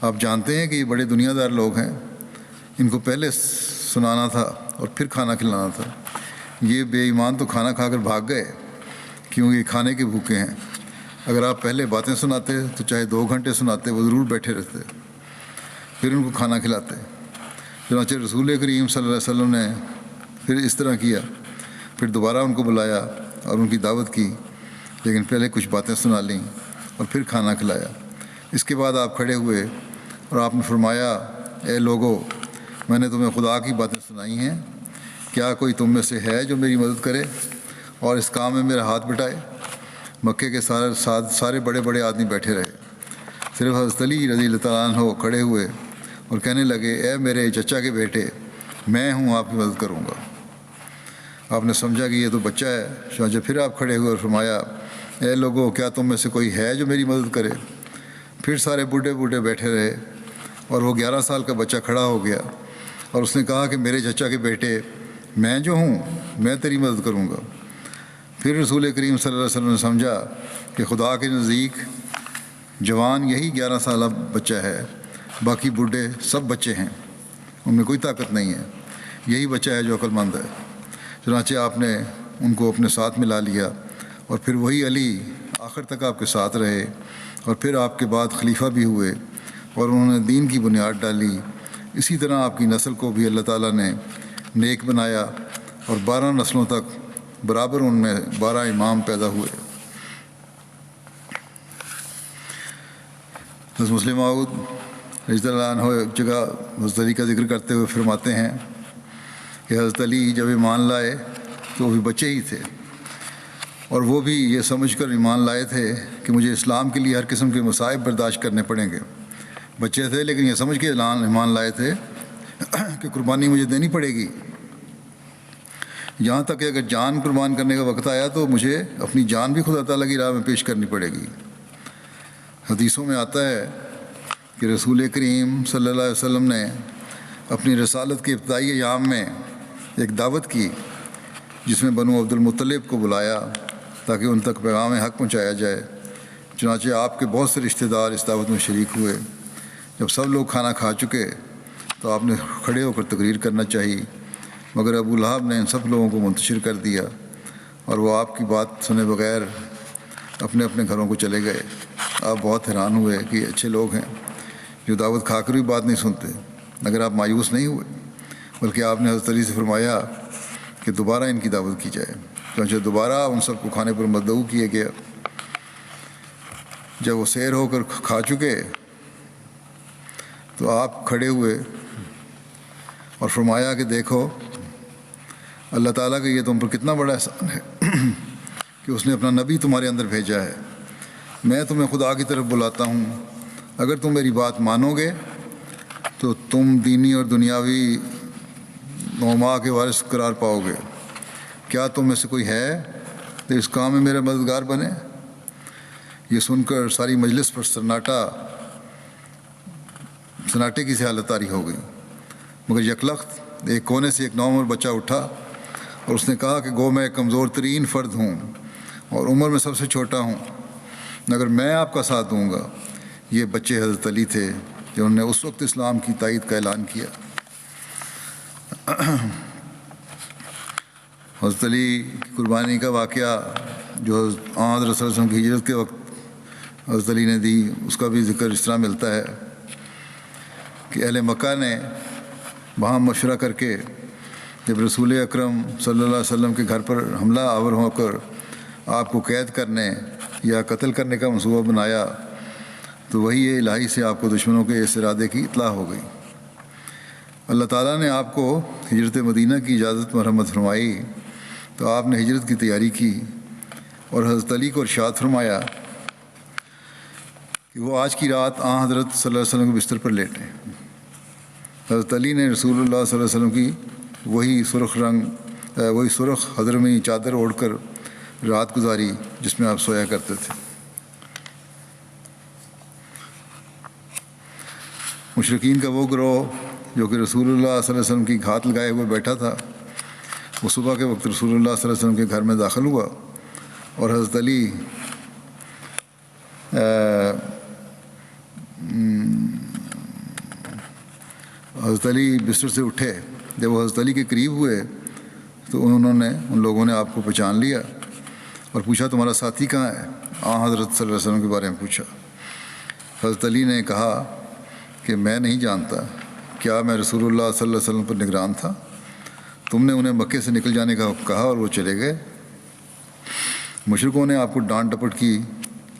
آپ جانتے ہیں کہ یہ بڑے دنیا دار لوگ ہیں، ان کو پہلے سنانا تھا اور پھر کھانا کھلانا تھا۔ یہ بے ایمان تو کھانا کھا کر بھاگ گئے کیونکہ یہ کھانے کے بھوکے ہیں۔ اگر آپ پہلے باتیں سناتے تو چاہے 2 گھنٹے سناتے، وہ ضرور بیٹھے رہتے، پھر ان کو کھانا کھلاتے۔ چنانچہ رسول کریم صلی اللہ علیہ وسلم نے پھر اس طرح کیا، پھر دوبارہ ان کو بلایا اور ان کی دعوت کی، لیکن پہلے کچھ باتیں سنا لیں اور پھر کھانا کھلایا۔ اس کے بعد آپ کھڑے ہوئے اور آپ نے فرمایا، اے لوگو، میں نے تمہیں خدا کی باتیں سنائی ہیں، کیا کوئی تم میں سے ہے جو میری مدد کرے اور اس کام میں میرا ہاتھ بٹائے؟ مکے کے سارے بڑے بڑے آدمی بیٹھے رہے، صرف حضرت علی رضی اللہ تعالیٰ عنہ کھڑے ہوئے اور کہنے لگے، اے میرے چچا کے بیٹے، میں ہوں، آپ کی مدد کروں گا۔ آپ نے سمجھا کہ یہ تو بچہ ہے، چنانچہ پھر آپ کھڑے ہوئے اور فرمایا، اے لوگو، کیا تم میں سے کوئی ہے جو میری مدد کرے؟ پھر سارے بوڑھے بوڑھے بیٹھے رہے اور وہ 11 سال کا بچہ کھڑا ہو گیا اور اس نے کہا کہ میرے چچا کے بیٹے، میں جو ہوں، میں تیری مدد کروں گا۔ پھر رسول کریم صلی اللہ علیہ وسلم نے سمجھا کہ خدا کے نزدیک جوان یہی 11 سالہ بچہ ہے، باقی بوڑھے سب بچے ہیں، ان میں کوئی طاقت نہیں ہے، یہی بچہ ہے جو عقل مند ہے۔ چنانچہ آپ نے ان کو اپنے ساتھ ملا لیا اور پھر وہی علی آخر تک آپ کے ساتھ رہے، اور پھر آپ کے بعد خلیفہ بھی ہوئے اور انہوں نے دین کی بنیاد ڈالی۔ اسی طرح آپ کی نسل کو بھی اللہ تعالیٰ نے نیک بنایا اور 12 نسلوں تک برابر ان میں 12 امام پیدا ہوئے۔ حضرت مسلم موعود رضی اللہ عنہ ایک جگہ حضرت علی کا ذکر کرتے ہوئے فرماتے ہیں کہ حضرت علی جب ایمان لائے تو وہ بھی بچے ہی تھے، اور وہ بھی یہ سمجھ کر ایمان لائے تھے کہ مجھے اسلام کے لیے ہر قسم کے مصائب برداشت کرنے پڑیں گے۔ بچے تھے لیکن یہ سمجھ کے ایمان لائے تھے کہ قربانی مجھے دینی پڑے گی، یہاں تک کہ اگر جان قربان کرنے کا وقت آیا تو مجھے اپنی جان بھی خدا تعالیٰ کی راہ میں پیش کرنی پڑے گی۔ حدیثوں میں آتا ہے کہ رسول کریم صلی اللہ علیہ وسلم نے اپنی رسالت کے ابتدائی ایام میں ایک دعوت کی جس میں بنو عبد المطلب کو بلایا تاکہ ان تک پیغام حق پہنچایا جائے۔ چنانچہ آپ کے بہت سے رشتہ دار اس دعوت میں شریک ہوئے۔ جب سب لوگ کھانا کھا چکے تو آپ نے کھڑے ہو کر تقریر کرنا چاہی، مگر ابو لہب نے ان سب لوگوں کو منتشر کر دیا اور وہ آپ کی بات سنے بغیر اپنے اپنے گھروں کو چلے گئے۔ آپ بہت حیران ہوئے کہ یہ اچھے لوگ ہیں جو دعوت کھا کر بھی بات نہیں سنتے، مگر آپ مایوس نہیں ہوئے، بلکہ آپ نے حضرت علی سے فرمایا کہ دوبارہ ان کی دعوت کی جائے۔ چنانچہ دوبارہ ان سب کو کھانے پر مدعو کیا گیا۔ جب وہ سیر ہو کر کھا چکے تو آپ کھڑے ہوئے اور فرمایا کہ دیکھو اللہ تعالیٰ کا یہ تم پر کتنا بڑا احسان ہے کہ اس نے اپنا نبی تمہارے اندر بھیجا ہے۔ میں تمہیں خدا کی طرف بلاتا ہوں، اگر تم میری بات مانو گے تو تم دینی اور دنیاوی نعما کے وارث قرار پاؤ گے۔ کیا تم میں سے کوئی ہے تو اس کام میں میرا مددگار بنے؟ یہ سن کر ساری مجلس پر سناٹے کی سی حالت طاری ہو گئی، مگر یکلخت ایک کونے سے ایک نوعمر بچہ اٹھا اور اس نے کہا کہ گو میں ایک کمزور ترین فرد ہوں اور عمر میں سب سے چھوٹا ہوں، مگر میں آپ کا ساتھ دوں گا۔ یہ بچے حضرت علی تھے جنہوں نے اس وقت اسلام کی تائید کا اعلان کیا۔ حضرت علی کی قربانی کا واقعہ جو حضرت صلی اللہ علیہ وسلم کی ہجرت کے وقت حضرت علی نے دی، اس کا بھی ذکر اس طرح ملتا ہے کہ اہل مکہ نے وہاں مشورہ کر کے جب رسول اکرم صلی اللہ علیہ وسلم کے گھر پر حملہ آور ہو کر آپ کو قید کرنے یا قتل کرنے کا منصوبہ بنایا تو وہی الہی سے آپ کو دشمنوں کے اس ارادے کی اطلاع ہو گئی۔ اللہ تعالیٰ نے آپ کو ہجرت مدینہ کی اجازت مرحمت فرمائی تو آپ نے ہجرت کی تیاری کی اور حضرت علی کو ارشاد فرمایا کہ وہ آج کی رات حضرت صلی اللہ علیہ وسلم کے بستر پر لیٹیں۔ حضرت علی نے رسول اللہ صلی اللہ علیہ وسلم کی وہی سرخ حضرمی چادر اوڑھ کر رات گزاری جس میں آپ سویا کرتے تھے۔ مشرکین کا وہ گروہ جو کہ رسول اللہ صلی اللہ علیہ وسلم کی گھات لگائے ہوئے بیٹھا تھا، وہ صبح کے وقت رسول اللہ صلی اللہ علیہ وسلم کے گھر میں داخل ہوا اور حضرت علی بستر سے اٹھے۔ جب وہ حضرت علی کے قریب ہوئے تو ان لوگوں نے آپ کو پہچان لیا اور پوچھا تمہارا ساتھی کہاں ہے؟ حضرت صلی اللہ علیہ وسلم کے بارے میں پوچھا۔ حضرت علی نے کہا کہ میں نہیں جانتا، کیا میں رسول اللہ صلی اللہ علیہ وسلم پر نگران تھا؟ تم نے انہیں مکے سے نکل جانے کا کہا اور وہ چلے گئے۔ مشرکوں نے آپ کو ڈانٹ ڈپٹ کی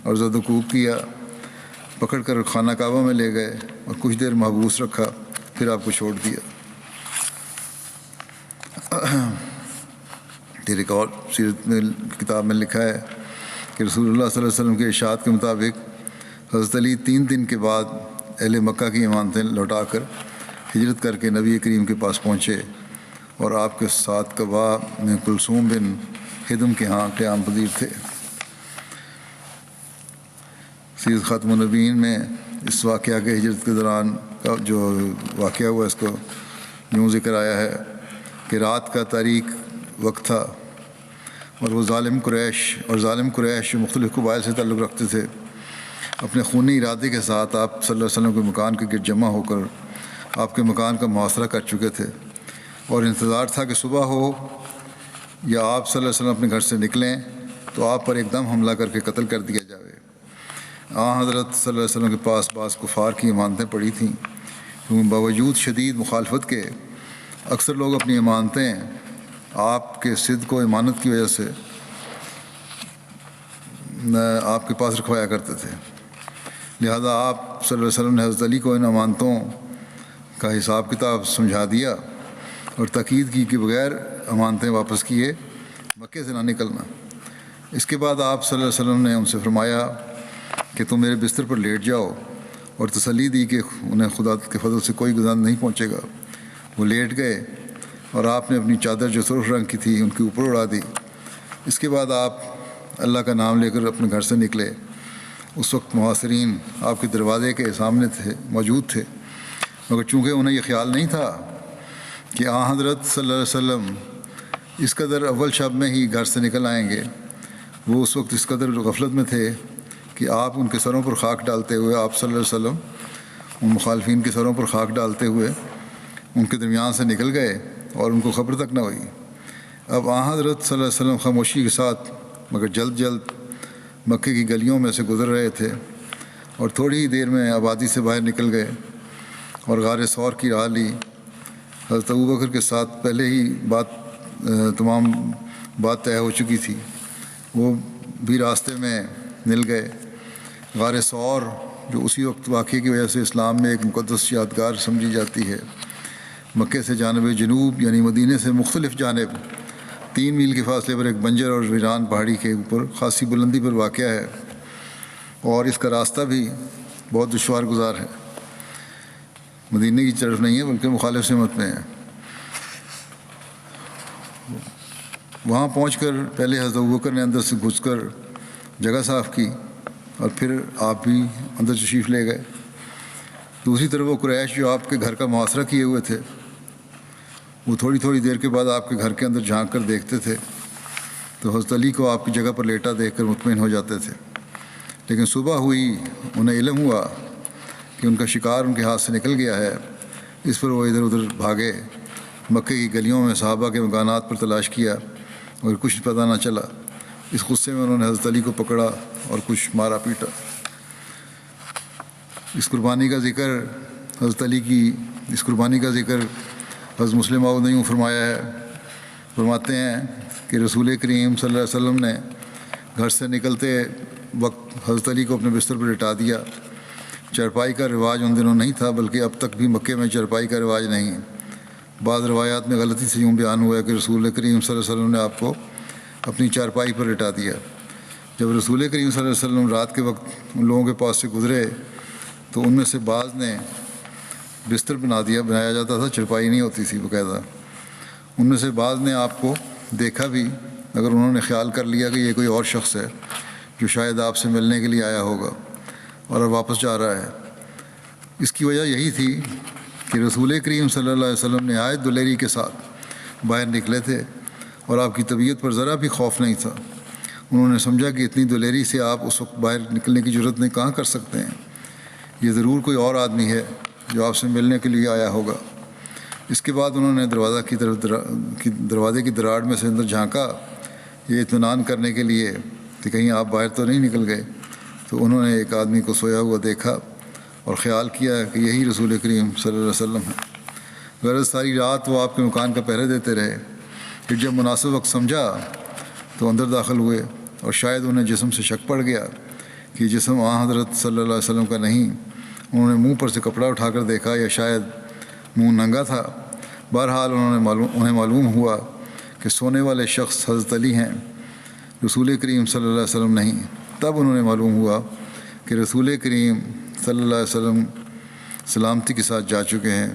اور زد و کوب کیا، پکڑ کر خانہ کعبہ میں لے گئے اور کچھ دیر محبوس رکھا، پھر آپ کو چھوڑ دیا۔ ایک اور سیرت میں کتاب میں لکھا ہے کہ رسول اللہ صلی اللہ علیہ وسلم کے ارشاد کے مطابق حضرت علی 3 دن کے بعد اہل مکہ کی امانتیں لوٹا کر ہجرت کر کے نبی کریم کے پاس پہنچے اور آپ کے ساتھ قبا میں کلثوم بن ہدم کے ہاں قیام پذیر تھے۔ سیرت ختم النبیین میں اس واقعہ کے ہجرت کے دوران کا جو واقعہ ہوا اس کو یوں ذکر آیا ہے کہ رات کا تاریک وقت تھا اور وہ ظالم قریش جو مختلف قبائل سے تعلق رکھتے تھے اپنے خونی ارادے کے ساتھ آپ صلی اللہ علیہ وسلم کے مکان کے گرد جمع ہو کر آپ کے مکان کا محاصرہ کر چکے تھے اور انتظار تھا کہ صبح ہو یا آپ صلی اللہ علیہ وسلم اپنے گھر سے نکلیں تو آپ پر ایک دم حملہ کر کے قتل کر دیا جائے۔ حضرت صلی اللہ علیہ وسلم کے پاس بعض کفار کی امانتیں پڑی تھیں، کیونکہ باوجود شدید مخالفت کے اکثر لوگ اپنی امانتیں آپ کے صدق و امانت کی وجہ سے آپ کے پاس رکھوایا کرتے تھے۔ لہذا آپ صلی اللہ علیہ وسلم نے حضرت علی کو ان امانتوں کا حساب کتاب سمجھا دیا اور تاکید کی کہ بغیر امانتیں واپس کیے مکے سے نہ نکلنا۔ اس کے بعد آپ صلی اللہ علیہ وسلم نے ان سے فرمایا کہ تم میرے بستر پر لیٹ جاؤ اور تسلی دی کہ انہیں خدا کے فضل سے کوئی گزر نہیں پہنچے گا۔ وہ لیٹ گئے اور آپ نے اپنی چادر جو سرخ رنگ کی تھی ان کے اوپر اڑا دی۔ اس کے بعد آپ اللہ کا نام لے کر اپنے گھر سے نکلے۔ اس وقت محاصرین آپ کے دروازے کے سامنے موجود تھے، مگر چونکہ انہیں یہ خیال نہیں تھا کہ حضرت صلی اللہ علیہ وسلم اس قدر اول شب میں ہی گھر سے نکل آئیں گے، وہ اس وقت اس قدر غفلت میں تھے کہ آپ ان کے سروں پر خاک ڈالتے ہوئے آپ صلی اللہ علیہ وسلم ان مخالفین کے سروں پر خاک ڈالتے ہوئے ان کے درمیان سے نکل گئے اور ان کو خبر تک نہ ہوئی۔ اب حضرت صلی اللہ علیہ وسلم خاموشی کے ساتھ مگر جلد مکے کی گلیوں میں سے گزر رہے تھے اور تھوڑی ہی دیر میں آبادی سے باہر نکل گئے اور غار ثور کی راہ لی۔ حضرت ابوبکر کے ساتھ پہلے ہی تمام بات طے ہو چکی تھی، وہ بھی راستے میں مل گئے۔ غار ثور جو اسی وقت واقعے کی وجہ سے اسلام میں ایک مقدس یادگار سمجھی جاتی ہے، مکے سے جانب جنوب یعنی مدینے سے مختلف جانب 3 میل کے فاصلے پر ایک بنجر اور ویران پہاڑی کے اوپر خاصی بلندی پر واقع ہے اور اس کا راستہ بھی بہت دشوار گزار ہے۔ مدینے کی طرف نہیں ہے بلکہ مخالف سمت میں ہے۔ وہاں پہنچ کر پہلے حضرت ابوبکر نے اندر سے گھس کر جگہ صاف کی اور پھر آپ بھی اندر تشریف لے گئے۔ دوسری طرف وہ قریش جو آپ کے گھر کا محاصرہ کیے ہوئے تھے وہ تھوڑی دیر کے بعد آپ کے گھر کے اندر جھانک کر دیکھتے تھے تو حضرت علی کو آپ کی جگہ پر لیٹا دیکھ کر مطمئن ہو جاتے تھے، لیکن صبح ہوئی انہیں علم ہوا کہ ان کا شکار ان کے ہاتھ سے نکل گیا ہے۔ اس پر وہ ادھر ادھر بھاگے، مکے کی گلیوں میں صحابہ کے مکانات پر تلاش کیا مگر کچھ پتہ نہ چلا۔ اس غصے میں انہوں نے حضرت علی کو پکڑا اور کچھ مارا پیٹا۔ اس قربانی کا ذکر حضرت علی کی اس قربانی کا ذکر حضرت مسلم موعود نے یوں فرمایا ہے، فرماتے ہیں کہ رسول کریم صلی اللہ علیہ وسلم نے گھر سے نکلتے وقت حضرت علی کو اپنے بستر پر لٹا دیا۔ چارپائی کا رواج ان دنوں نہیں تھا، بلکہ اب تک بھی مکے میں چارپائی کا رواج نہیں۔ بعض روایات میں غلطی سے یوں بیان ہوا ہے کہ رسول کریم صلی اللہ علیہ وسلم نے آپ کو اپنی چارپائی پر لٹا دیا۔ جب رسول کریم صلی اللہ علیہ وسلم رات کے وقت ان لوگوں کے پاس سے گزرے تو ان میں سے بعض نے بستر بنایا جاتا تھا، چارپائی نہیں ہوتی تھی باقاعدہ۔ ان میں سے بعض نے آپ کو دیکھا بھی، اگر انہوں نے خیال کر لیا کہ یہ کوئی اور شخص ہے جو شاید آپ سے ملنے کے لیے آیا ہوگا اور اب واپس جا رہا ہے۔ اس کی وجہ یہی تھی کہ رسول کریم صلی اللہ علیہ وسلم نہایت دلیری کے ساتھ باہر نکلے تھے اور آپ کی طبیعت پر ذرا بھی خوف نہیں تھا۔ انہوں نے سمجھا کہ اتنی دلیری سے آپ اس وقت باہر نکلنے کی جرت نہیں کہاں کر سکتے ہیں، یہ ضرور کوئی اور آدمی ہے جو آپ سے ملنے کے لیے آیا ہوگا۔ اس کے بعد انہوں نے دروازے کی دراڑ میں سے اندر جھانکا، یہ اطمینان کرنے کے لیے کہ کہیں آپ باہر تو نہیں نکل گئے۔ تو انہوں نے ایک آدمی کو سویا ہوا دیکھا اور خیال کیا کہ یہی رسول کریم صلی اللہ علیہ وسلم ہے۔ غرض ساری رات وہ آپ کے مکان کا پہرے دیتے رہے۔ پھر جب مناسب وقت سمجھا تو اندر داخل ہوئے، اور شاید انہیں جسم سے شک پڑ گیا کہ جسم حضرت صلی اللہ علیہ وسلم کا نہیں۔ انہوں نے منہ پر سے کپڑا اٹھا کر دیکھا، یا شاید منہ ننگا تھا۔ بہرحال انہیں معلوم ہوا کہ سونے والے شخص حضرت علی ہیں، رسول کریم صلی اللہ علیہ وسلم نہیں۔ تب انہوں نے معلوم ہوا کہ رسول کریم صلی اللہ علیہ وسلم سلامتی کے ساتھ جا چکے ہیں،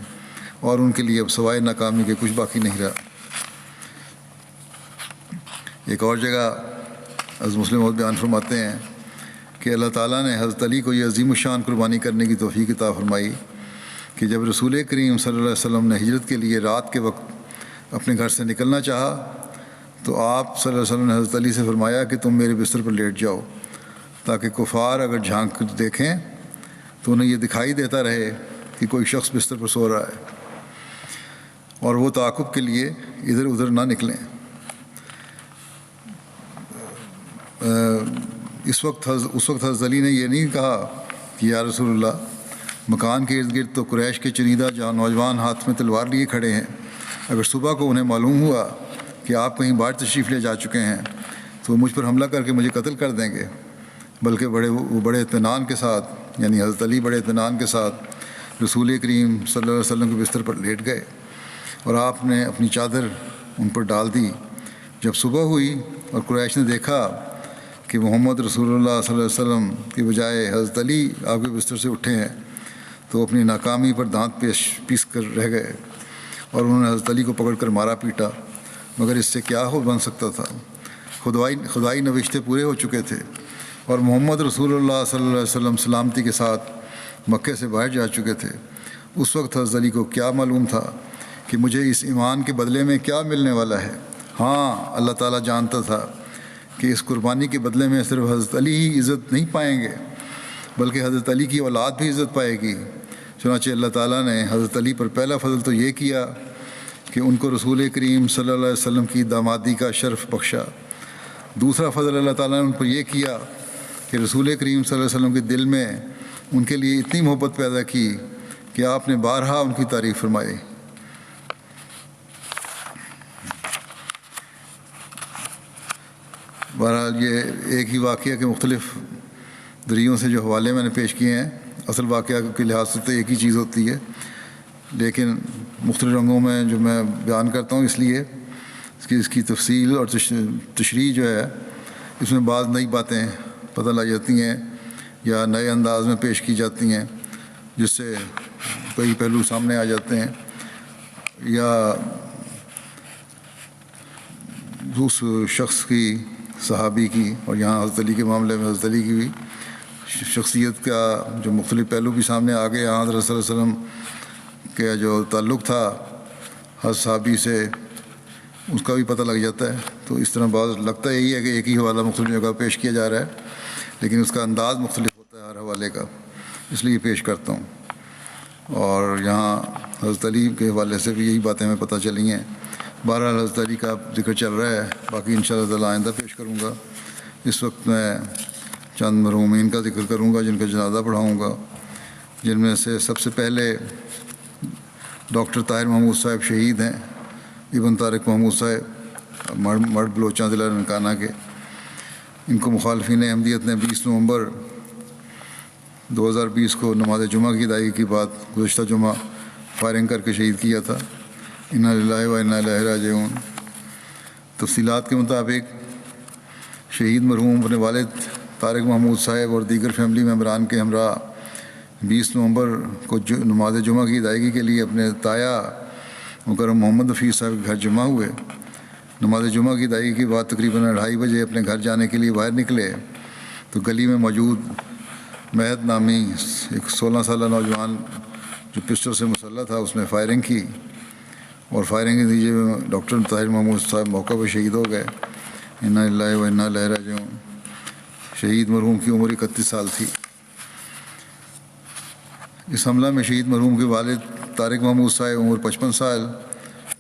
اور ان کے لیے اب سوائے ناکامی کے کچھ باقی نہیں رہا۔ ایک اور جگہ حضرت مسلم موعود بیان فرماتے ہیں کہ اللہ تعالیٰ نے حضرت علی کو یہ عظیم الشان قربانی کرنے کی توفیق عطا فرمائی کہ جب رسول کریم صلی اللہ علیہ وسلم نے ہجرت کے لیے رات کے وقت اپنے گھر سے نکلنا چاہا تو آپ صلی اللہ علیہ وسلم نے حضرت علی سے فرمایا کہ تم میرے بستر پر لیٹ جاؤ، تاکہ کفار اگر جھانک کر دیکھیں تو انہیں یہ دکھائی دیتا رہے کہ کوئی شخص بستر پر سو رہا ہے، اور وہ تعاقب کے لیے ادھر ادھر نہ نکلیں۔ اس وقت حضرت علی نے یہ نہیں کہا کہ یا رسول اللہ، مکان کے ارد گرد تو قریش کے چنیدہ نوجوان ہاتھ میں تلوار لیے کھڑے ہیں، اگر صبح کو انہیں معلوم ہوا کہ آپ کہیں باہر تشریف لے جا چکے ہیں تو وہ مجھ پر حملہ کر کے مجھے قتل کر دیں گے۔ بلکہ بڑے اطمینان کے ساتھ، یعنی حضرت علی بڑے اطمینان کے ساتھ رسول کریم صلی اللہ علیہ وسلم کے بستر پر لیٹ گئے، اور آپ نے اپنی چادر ان پر ڈال دی۔ جب صبح ہوئی اور قریش نے دیکھا کہ محمد رسول اللہ صلی اللہ علیہ وسلم کی بجائے حضرت علی آپ کے بستر سے اٹھے ہیں تو اپنی ناکامی پر دانت پیس کر رہ گئے، اور انہوں نے حضرت علی کو پکڑ کر مارا پیٹا، مگر اس سے کیا ہو بن سکتا تھا؟ خدائی نوشتے پورے ہو چکے تھے، اور محمد رسول اللہ صلی اللہ علیہ وسلم سلامتی کے ساتھ مکے سے باہر جا چکے تھے۔ اس وقت حضرت علی کو کیا معلوم تھا کہ مجھے اس ایمان کے بدلے میں کیا ملنے والا ہے؟ ہاں، اللہ تعالیٰ جانتا تھا کہ اس قربانی کے بدلے میں صرف حضرت علی ہی عزت نہیں پائیں گے، بلکہ حضرت علی کی اولاد بھی عزت پائے گی۔ چنانچہ اللہ تعالیٰ نے حضرت علی پر پہلا فضل تو یہ کیا کہ ان کو رسول کریم صلی اللہ علیہ وسلم کی دامادی کا شرف بخشا۔ دوسرا فضل اللہ تعالیٰ نے ان پر یہ کیا کہ رسول کریم صلی اللہ علیہ وسلم کے دل میں ان کے لیے اتنی محبت پیدا کی کہ آپ نے بارہا ان کی تعریف فرمائی۔ بہرحال یہ ایک ہی واقعہ کے مختلف ذریعوں سے جو حوالے میں نے پیش کیے ہیں، اصل واقعہ کے لحاظ سے تو ایک ہی چیز ہوتی ہے، لیکن مختلف رنگوں میں جو میں بیان کرتا ہوں، اس لیے اس کی تفصیل اور تشریح جو ہے، اس میں بعض نئی باتیں پتہ لگ جاتی ہیں یا نئے انداز میں پیش کی جاتی ہیں، جس سے کئی پہلو سامنے آ جاتے ہیں، یا اس شخص کی، صحابی کی، اور یہاں حضرت علی کے معاملے میں حضرت علی کی بھی شخصیت کا جو مختلف پہلو بھی سامنے آ گئے۔ یہاں حضرت صلی اللہ علیہ وسلم کا جو تعلق تھا ہر صحابی سے، اس کا بھی پتہ لگ جاتا ہے۔ تو اس طرح بعض لگتا یہی ہے کہ ایک ہی حوالہ مختلف جگہ پیش کیا جا رہا ہے، لیکن اس کا انداز مختلف ہوتا ہے ہر حوالے کا، اس لیے پیش کرتا ہوں۔ اور یہاں حضرت علی کے حوالے سے بھی یہی باتیں ہمیں پتہ چلی ہیں۔ بہرحال حضرت علی کا ذکر چل رہا ہے، باقی انشاءاللہ تعالیٰ آئندہ پیش کروں گا۔ اس وقت میں چند مرحومین کا ذکر کروں گا جن کا جنازہ پڑھاؤں گا۔ جن میں سے سب سے پہلے ڈاکٹر طاہر محمود صاحب شہید ہیں، ابن طارق محمود صاحب مرد بلوچاں ضلع ننکانہ کے۔ ان کو مخالفین احمدیت نے 20 نومبر 2020 کو نماز جمعہ کی ادائیگی کے بعد گزشتہ جمعہ فائرنگ کر کے شہید کیا تھا۔ انا للہ و انا الیہ راجعون۔ تفصیلات کے مطابق شہید مرحوم اپنے والد طارق محمود صاحب اور دیگر فیملی ممبران کے ہمراہ 20 نومبر کو نماز جمعہ کی ادائیگی کے لیے اپنے تایا مکرم محمد حفیظ صاحب کے گھر جمع ہوئے۔ نماز جمعہ کی ادائیگی کے بعد تقریباً 2:30 بجے اپنے گھر جانے کے لیے باہر نکلے تو گلی میں موجود مہد نامی ایک 16 سالہ نوجوان جو پسٹل سے مسلح تھا اس نے فائرنگ کی، اور فائرنگ کے نتیجے میں ڈاکٹر طاہر محمود صاحب موقع پر شہید ہو گئے۔ انا للہ و انا الیہ راجعون۔ شہید مرحوم کی عمر 31 سال تھی۔ اس حملہ میں شہید مرحوم کے والد طارق محمود صاحب عمر 55 سال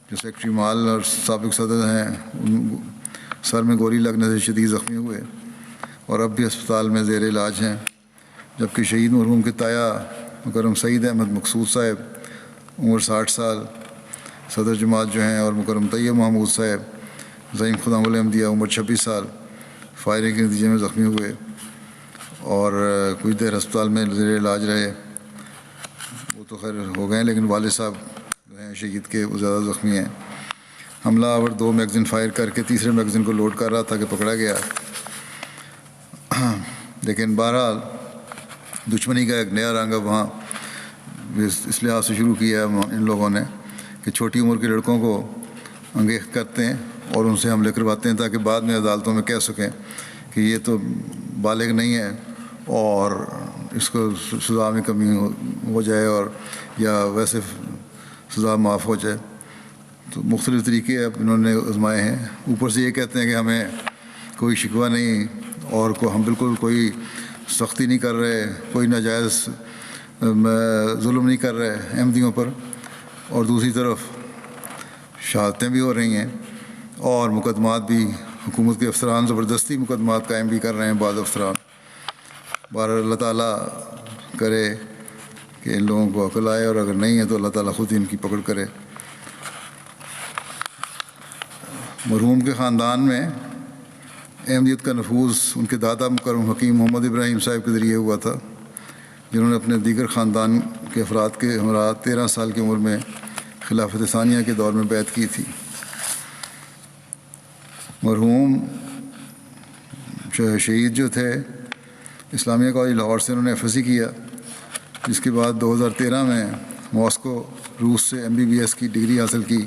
جو سیکٹری مال اور سابق صدر ہیں، سر میں گولی لگنے سے شدید زخمی ہوئے اور اب بھی ہسپتال میں زیر علاج ہیں، جبکہ شہید مرحوم کے تایا مکرم سعید احمد مقصود صاحب عمر 60 سال صدر جماعت جو ہیں، اور مکرم طیب محمود صاحب زعیم خدام الاحمدیہ عمر 26 سال فائرنگ کے نتیجے میں زخمی ہوئے اور کچھ دیر ہسپتال میں زیر علاج رہے۔ وہ تو خیر ہو گئے، لیکن والد صاحب جو ہیں شہید کے وہ زیادہ زخمی ہیں۔ حملہ آور 2 میگزین فائر کر کے تیسرے میگزین کو لوڈ کر رہا تھا کہ پکڑا گیا، لیکن بہرحال دشمنی کا ایک نیا رنگ اب وہاں اس لحاظ سے شروع کیا ہے ان لوگوں نے کہ چھوٹی عمر کے لڑکوں کو انگیخت کرتے ہیں اور ان سے حملے کرواتے ہیں تاکہ بعد میں عدالتوں میں کہہ سکیں کہ یہ تو بالغ نہیں ہے اور اس کو سزا میں کمی ہو جائے اور یا ویسے سزا معاف ہو جائے۔ تو مختلف طریقے اب انہوں نے آزمائے ہیں۔ اوپر سے یہ کہتے ہیں کہ ہمیں کوئی شکوہ نہیں اور ہم بالکل کوئی سختی نہیں کر رہے، کوئی ناجائز ظلم نہیں کر رہے احمدیوں پر، اور دوسری طرف شہادتیں بھی ہو رہی ہیں اور مقدمات بھی حکومت کے افسران زبردستی مقدمات قائم بھی کر رہے ہیں بعض افسران۔ بہرحال اللہ تعالیٰ کرے کہ ان لوگوں کو عقل آئے، اور اگر نہیں ہے تو اللہ تعالیٰ خود ہی ان کی پکڑ کرے۔ مرحوم کے خاندان میں احمدیت کا نفوذ ان کے دادا مکرم حکیم محمد ابراہیم صاحب کے ذریعے ہوا تھا، جنہوں نے اپنے دیگر خاندان کے افراد کے ہمراہ 13 سال کی عمر میں خلافت ثانیہ کے دور میں بیعت کی تھی۔ مرحوم شہید جو تھے اسلامیہ کالج لاہور سے انہوں نے FSc کیا، جس کے بعد 2013 میں ماسکو روس سے MBBS کی ڈگری حاصل کی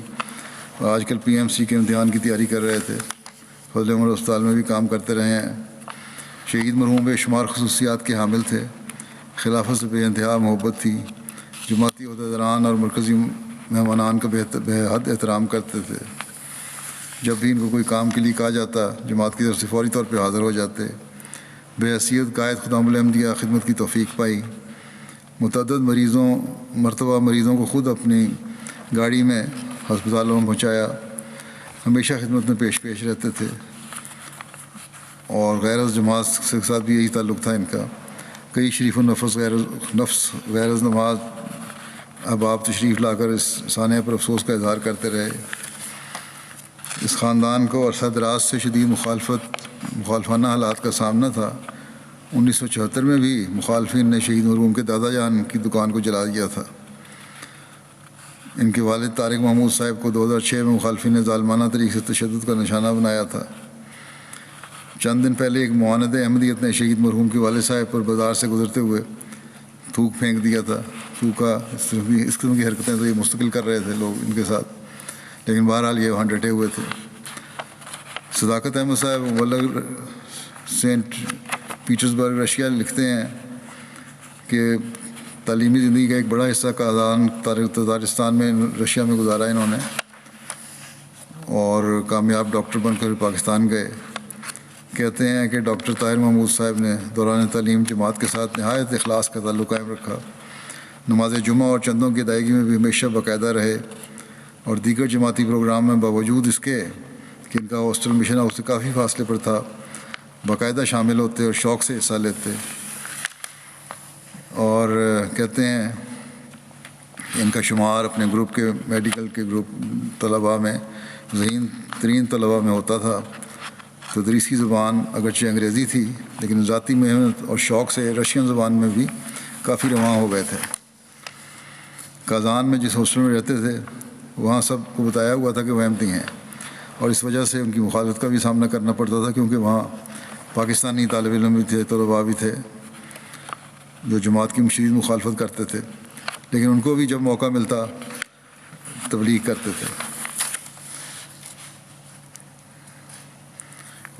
اور آج کل PMC کے امتحان کی تیاری کر رہے تھے۔ فضل عمر اسپتال میں بھی کام کرتے رہے ہیں۔ شہید مرحوم بے شمار خصوصیات کے حامل تھے، خلافت سے بے انتہا محبت تھی، جماعتی عہدیداران اور مرکزی مہمانان کا بے حد احترام کرتے تھے۔ جب بھی ان کو کوئی کام کے لیے کہا جاتا جماعت کی طرف سے فوری طور پہ حاضر ہو جاتے۔ بے حیثیت قائد خدام الاحمدیہ خدمت کی توفیق پائی۔ متعدد مرتبہ مریضوں کو خود اپنی گاڑی میں ہسپتالوں میں پہنچایا، ہمیشہ خدمت میں پیش رہتے تھے، اور غیر جماعت کے ساتھ بھی یہی تعلق تھا ان کا۔ کئی شریف النفس غیر نماز احباب تشریف لا کر اس سانحہ پر افسوس کا اظہار کرتے رہے۔ اس خاندان کو عرصہ دراز سے شدید مخالفانہ حالات کا سامنا تھا۔ 1974 میں بھی مخالفین نے شہید مرحوم کے دادا جان کی دکان کو جلا دیا تھا۔ ان کے والد طارق محمود صاحب کو 2006 میں مخالفین نے ظالمانہ طریقے سے تشدد کا نشانہ بنایا تھا۔ چند دن پہلے ایک معاند احمدیت نے شہید مرحوم کے والد صاحب پر بازار سے گزرتے ہوئے تھوک پھینک دیا تھا۔ تھوکا اس قسم کی حرکتیں تو یہ مستقل کر رہے تھے لوگ ان کے ساتھ، لیکن بہرحال یہ وہاں ڈٹے ہوئے تھے۔ صداقت احمد صاحب مبلغ سینٹ پیٹرزبرگ رشیا لکھتے ہیں کہ تعلیمی زندگی کا ایک بڑا حصہ کازان تزارستان میں رشیا میں گزارا انہوں نے، اور کامیاب ڈاکٹر بن کر پاکستان گئے۔ کہتے ہیں کہ ڈاکٹر طاہر محمود صاحب نے دوران تعلیم جماعت کے ساتھ نہایت اخلاص کا تعلق قائم رکھا۔ نماز جمعہ اور چندوں کی ادائیگی میں بھی ہمیشہ باقاعدہ رہے، اور دیگر جماعتی پروگرام میں باوجود اس کے کہ ان کا ہاسٹل مشن ہاؤس سے کافی فاصلے پر تھا باقاعدہ شامل ہوتے اور شوق سے حصہ لیتے۔ اور اور کہتے ہیں ان کا شمار اپنے گروپ کے میڈیکل کے گروپ طلباء میں ذہین ترین طلباء میں ہوتا تھا۔ تدریسی زبان اگرچہ انگریزی تھی لیکن ذاتی محنت اور شوق سے رشین زبان میں بھی کافی رواں ہو گئے تھے۔ کازان میں جس ہاسٹل میں رہتے تھے وہاں سب کو بتایا ہوا تھا کہ وہ احمدی ہیں، اور اس وجہ سے ان کی مخالفت کا بھی سامنا کرنا پڑتا تھا، کیونکہ وہاں پاکستانی طالب علم بھی تھے، طلباء بھی تھے جو جماعت کی شدید مخالفت کرتے تھے، لیکن ان کو بھی جب موقع ملتا تبلیغ کرتے تھے۔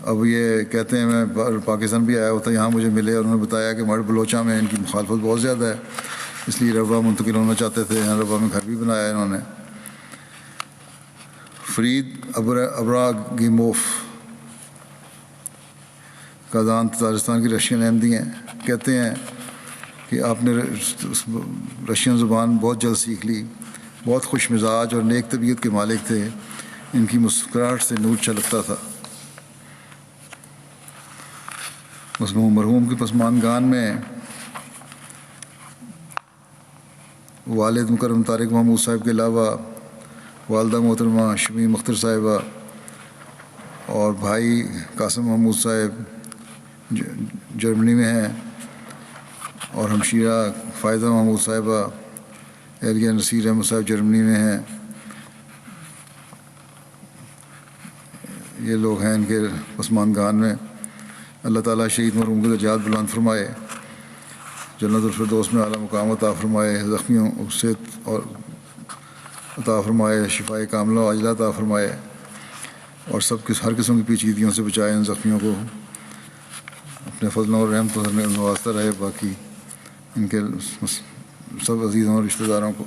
اب یہ کہتے ہیں میں پاکستان بھی آیا ہوتا، یہاں مجھے ملے اور انہوں نے بتایا کہ مڑ بلوچہ میں ان کی مخالفت بہت زیادہ ہے، اس لیے ربوہ منتقل ہونا چاہتے تھے، یہاں ربوہ میں گھر بھی بنایا انہوں نے۔ فرید ابراگیموف کازان تاجکستان کی رشین احمدی ہیں، کہتے ہیں کہ آپ نے رشین زبان بہت جلد سیکھ لی، بہت خوش مزاج اور نیک طبیعت کے مالک تھے، ان کی مسکراہٹ سے نور چھلکتا تھا۔ مرحوم کی پسماندگان میں والد مکرم طارق محمود صاحب کے علاوہ والدہ محترمہ شمیم اختر صاحبہ اور بھائی قاسم محمود صاحب جرمنی میں ہیں، اور ہمشیرہ فائدہ محمود صاحبہ ایریا نصیر احمد صاحب جرمنی میں ہیں۔ یہ لوگ ہیں ان کے پسماندگان میں۔ اللہ تعالیٰ شہید مرحوم کے درجات بلند فرمائے، جنت الفردوس میں اعلیٰ مقام عطا فرمائے، زخمیوں کو صحت اور عطا فرمائے، شفائے کاملہ و عاجلہ عطا فرمائے، اور ہر قسم کی پیچیدگیوں سے بچائے ان زخمیوں کو، اپنے فضلوں اور رحمتوں سے نوازتا رہے باقی ان کے سب عزیزوں اور رشتہ داروں کو۔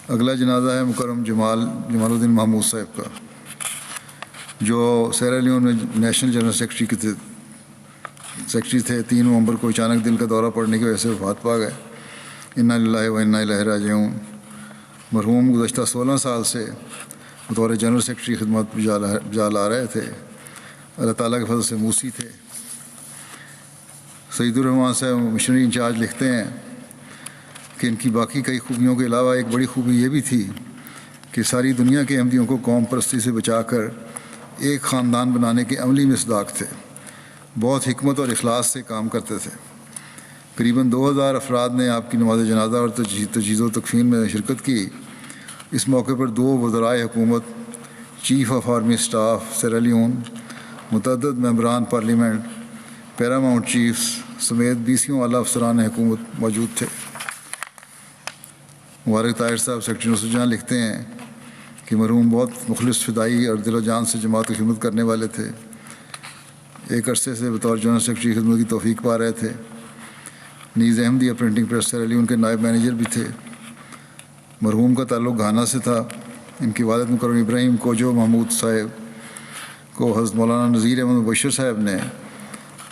اگلا جنازہ ہے مکرم جمال الدین محمود صاحب کا، جو سیرا لیون میں نیشنل جنرل سیکرٹری تھے۔ 3 نومبر کو اچانک دل کا دورہ پڑنے کی وجہ سے وفات پا گئے۔ انا للہ و انا الیہ راجعون۔ مرحوم گزشتہ 16 سال سے بطور جنرل سیکرٹری خدمات بجا لا رہے تھے، اللہ تعالیٰ کے فضل سے موسی تھے۔ سعید الرحمان صاحب مشنری انچارج لکھتے ہیں کہ ان کی باقی کئی خوبیوں کے علاوہ ایک بڑی خوبی یہ بھی تھی کہ ساری دنیا کے احمدیوں کو قوم پرستی سے بچا کر ایک خاندان بنانے کے عملی مصداق تھے۔ بہت حکمت اور اخلاص سے کام کرتے تھے۔ قریباً 2000 افراد نے آپ کی نماز جنازہ اور تجہیز و تکفین میں شرکت کی۔ اس موقع پر 2 وزرائے حکومت، chief of army staff Sierra Leone, متعدد ممبران پارلیمنٹ، پیراماؤنٹ چیفز سمیت 20 اعلیٰ افسران حکومت موجود تھے۔ مبارک طاہر صاحب سیکرٹری نصرت جہاں لکھتے ہیں کہ مرحوم بہت مخلص، فدائی اور دل و جان سے جماعت کی خدمت کرنے والے تھے۔ ایک عرصے سے بطور جنرل سیکرٹری خدمت کی توفیق پا رہے تھے۔ نیز احمدیہ پرنٹنگ پریس سیرا لیون کے نائب مینیجر بھی تھے۔ مرحوم کا تعلق گھانا سے تھا۔ ان کے والد مکرم ابراہیم کوجو محمود صاحب کو حضرت مولانا نذیر احمد مبشر صاحب نے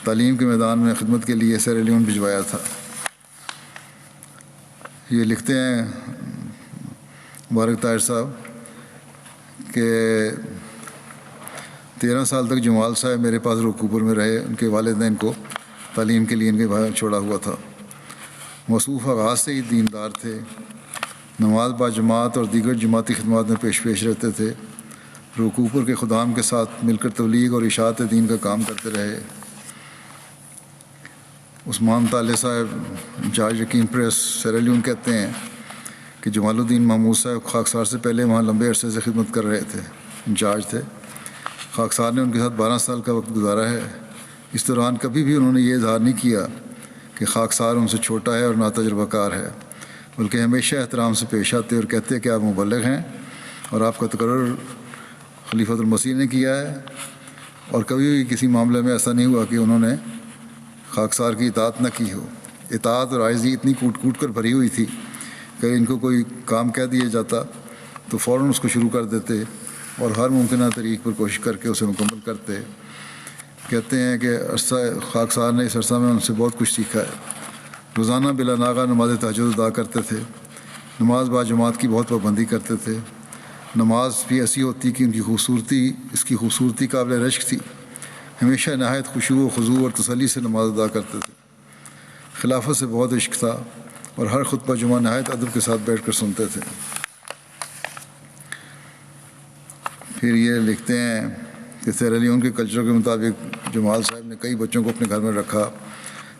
تعلیم کے میدان میں خدمت کے لیے سیرا لیون بھجوایا تھا۔ یہ لکھتے ہیں مبارک طاہر صاحب کہ 13 سال تک جمال صاحب میرے پاس روکوپور میں رہے۔ ان کے والد نے ان کو تعلیم کے لیے ان کے بھائی چھوڑا ہوا تھا۔ موصوف آغاز سے ہی دیندار تھے، نماز با جماعت اور دیگر جماعتی خدمات میں پیش رہتے تھے۔ روکوپور کے خدام کے ساتھ مل کر تبلیغ اور اشاعت دین کا کام کرتے رہے۔ عثمان طالع صاحب انچارج یقین پریس سیرا لیون کہتے ہیں کہ جمال الدین محمود صاحب خاکسار سے پہلے وہاں لمبے عرصے سے خدمت کر رہے تھے، انچارج تھے۔ خاکسار نے ان کے ساتھ 12 سال کا وقت گزارا ہے۔ اس دوران کبھی بھی انہوں نے یہ اظہار نہیں کیا کہ خاکسار ان سے چھوٹا ہے اور ناتجربہ کار ہے، بلکہ ہمیشہ احترام سے پیش آتے اور کہتے کہ آپ مبلغ ہیں اور آپ کا تقرر خلیفۃ المسیح نے کیا ہے، اور کبھی بھی کسی معاملے میں ایسا نہیں ہوا کہ انہوں نے خاکسار کی اطاعت نہ کی ہو۔ اطاعت اور عاجزی اتنی کوٹ کوٹ کر بھری ہوئی تھی کہ ان کو کوئی کام کہہ دیا جاتا تو فوراً اس کو شروع کر دیتے اور ہر ممکنہ طریق پر کوشش کر کے اسے مکمل کرتے۔ کہتے ہیں کہ خاکسار نے اس عرصہ میں ان سے بہت کچھ سیکھا ہے۔ روزانہ بلا ناغہ نماز تہجد ادا کرتے تھے، نماز با جماعت کی بہت پابندی کرتے تھے۔ نماز بھی ایسی ہوتی کہ اس کی خوبصورتی قابل رشک تھی۔ ہمیشہ نہایت خشوع و خضوع اور تسلی سے نماز ادا کرتے تھے۔ خلافت سے بہت عشق تھا اور ہر خطبہ جمعہ نہایت ادب کے ساتھ بیٹھ کر سنتے تھے۔ پھر یہ لکھتے ہیں کہ سیرا لیون کے کلچر کے مطابق جمال صاحب نے کئی بچوں کو اپنے گھر میں رکھا،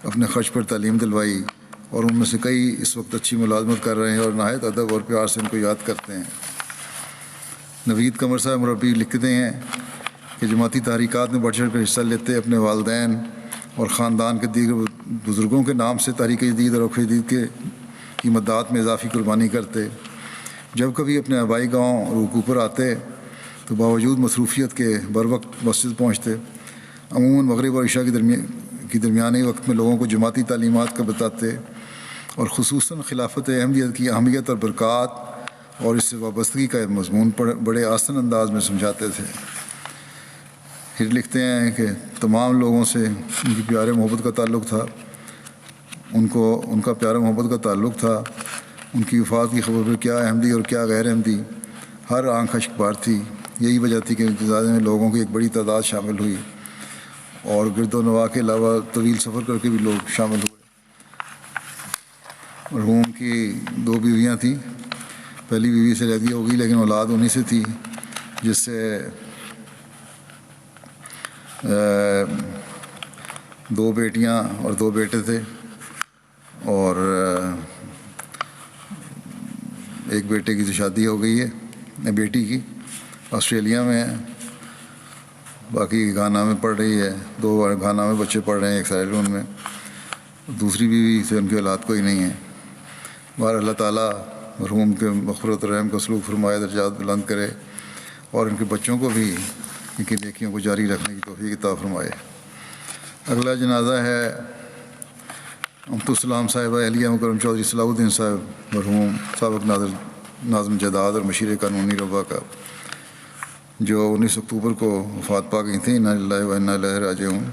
اپنے خرچ پر تعلیم دلوائی، اور ان میں سے کئی اس وقت اچھی ملازمت کر رہے ہیں اور نہایت ادب اور پیار سے ان کو یاد کرتے ہیں۔ نوید قمر صاحب مربی لکھتے ہیں کہ جماعتی تحریکات میں بڑھ چڑھ کر حصہ لیتے، اپنے والدین اور خاندان کے دیگر بزرگوں کے نام سے تحریک جدید اور وقف جدید کی مداحت میں اضافی قربانی کرتے۔ جب کبھی اپنے آبائی گاؤں رکوع پر آتے تو باوجود مصروفیت کے بروقت مسجد پہنچتے۔ عموماً مغرب اور عشاء کی درمیانی وقت میں لوگوں کو جماعتی تعلیمات کا بتاتے اور خصوصاً خلافت احمدیت کی اہمیت اور برکات اور اس سے وابستگی کا مضمون بڑے آسان انداز میں سمجھاتے تھے۔ پھر لکھتے ہیں کہ تمام لوگوں سے ان کی پیار محبت کا تعلق تھا، ان کا پیار محبت کا تعلق تھا۔ ان کی وفات کی خبر پر کیا احمدی اور کیا غیر احمدی ہر آنکھ اشک بار تھی۔ یہی وجہ تھی کہ انتظار میں لوگوں کی ایک بڑی تعداد شامل ہوئی اور گرد و نواح کے علاوہ طویل سفر کر کے بھی لوگ شامل ہوئے۔ مرحوم کی 2 بیویاں تھیں، پہلی بیوی سے علیحدگی ہو گئی لیکن اولاد انہی سے تھی، جس سے 2 بیٹیاں اور 2 بیٹے تھے، اور ایک بیٹے کی تو شادی ہو گئی ہے، بیٹی کی آسٹریلیا میں ہے، باقی گھانا میں پڑھ رہی ہے، 2 گھانا میں بچے پڑھ رہے ہیں، ایک سیرالون میں۔ دوسری بیوی سے ان کی اولاد کوئی نہیں ہے۔ بہر اللہ تعالیٰ مرحوم کے مغفرت و رحم کا سلوک فرمائے، درجات بلند کرے اور ان کے بچوں کو بھی ان کی نیکیوں کو جاری رکھنے کی توفیق عطا فرمائے۔ اگلا جنازہ ہے امت السلام صاحبہ اہلیہ مکرم چودھری صلاح الدین صاحب، مرحوم سابق ناظم جداد اور مشیر قانونی ربا کا، جو 19 اکتوبر کو وفات پا گئی تھیں۔ انا للہ و انا الیہ راجعون۔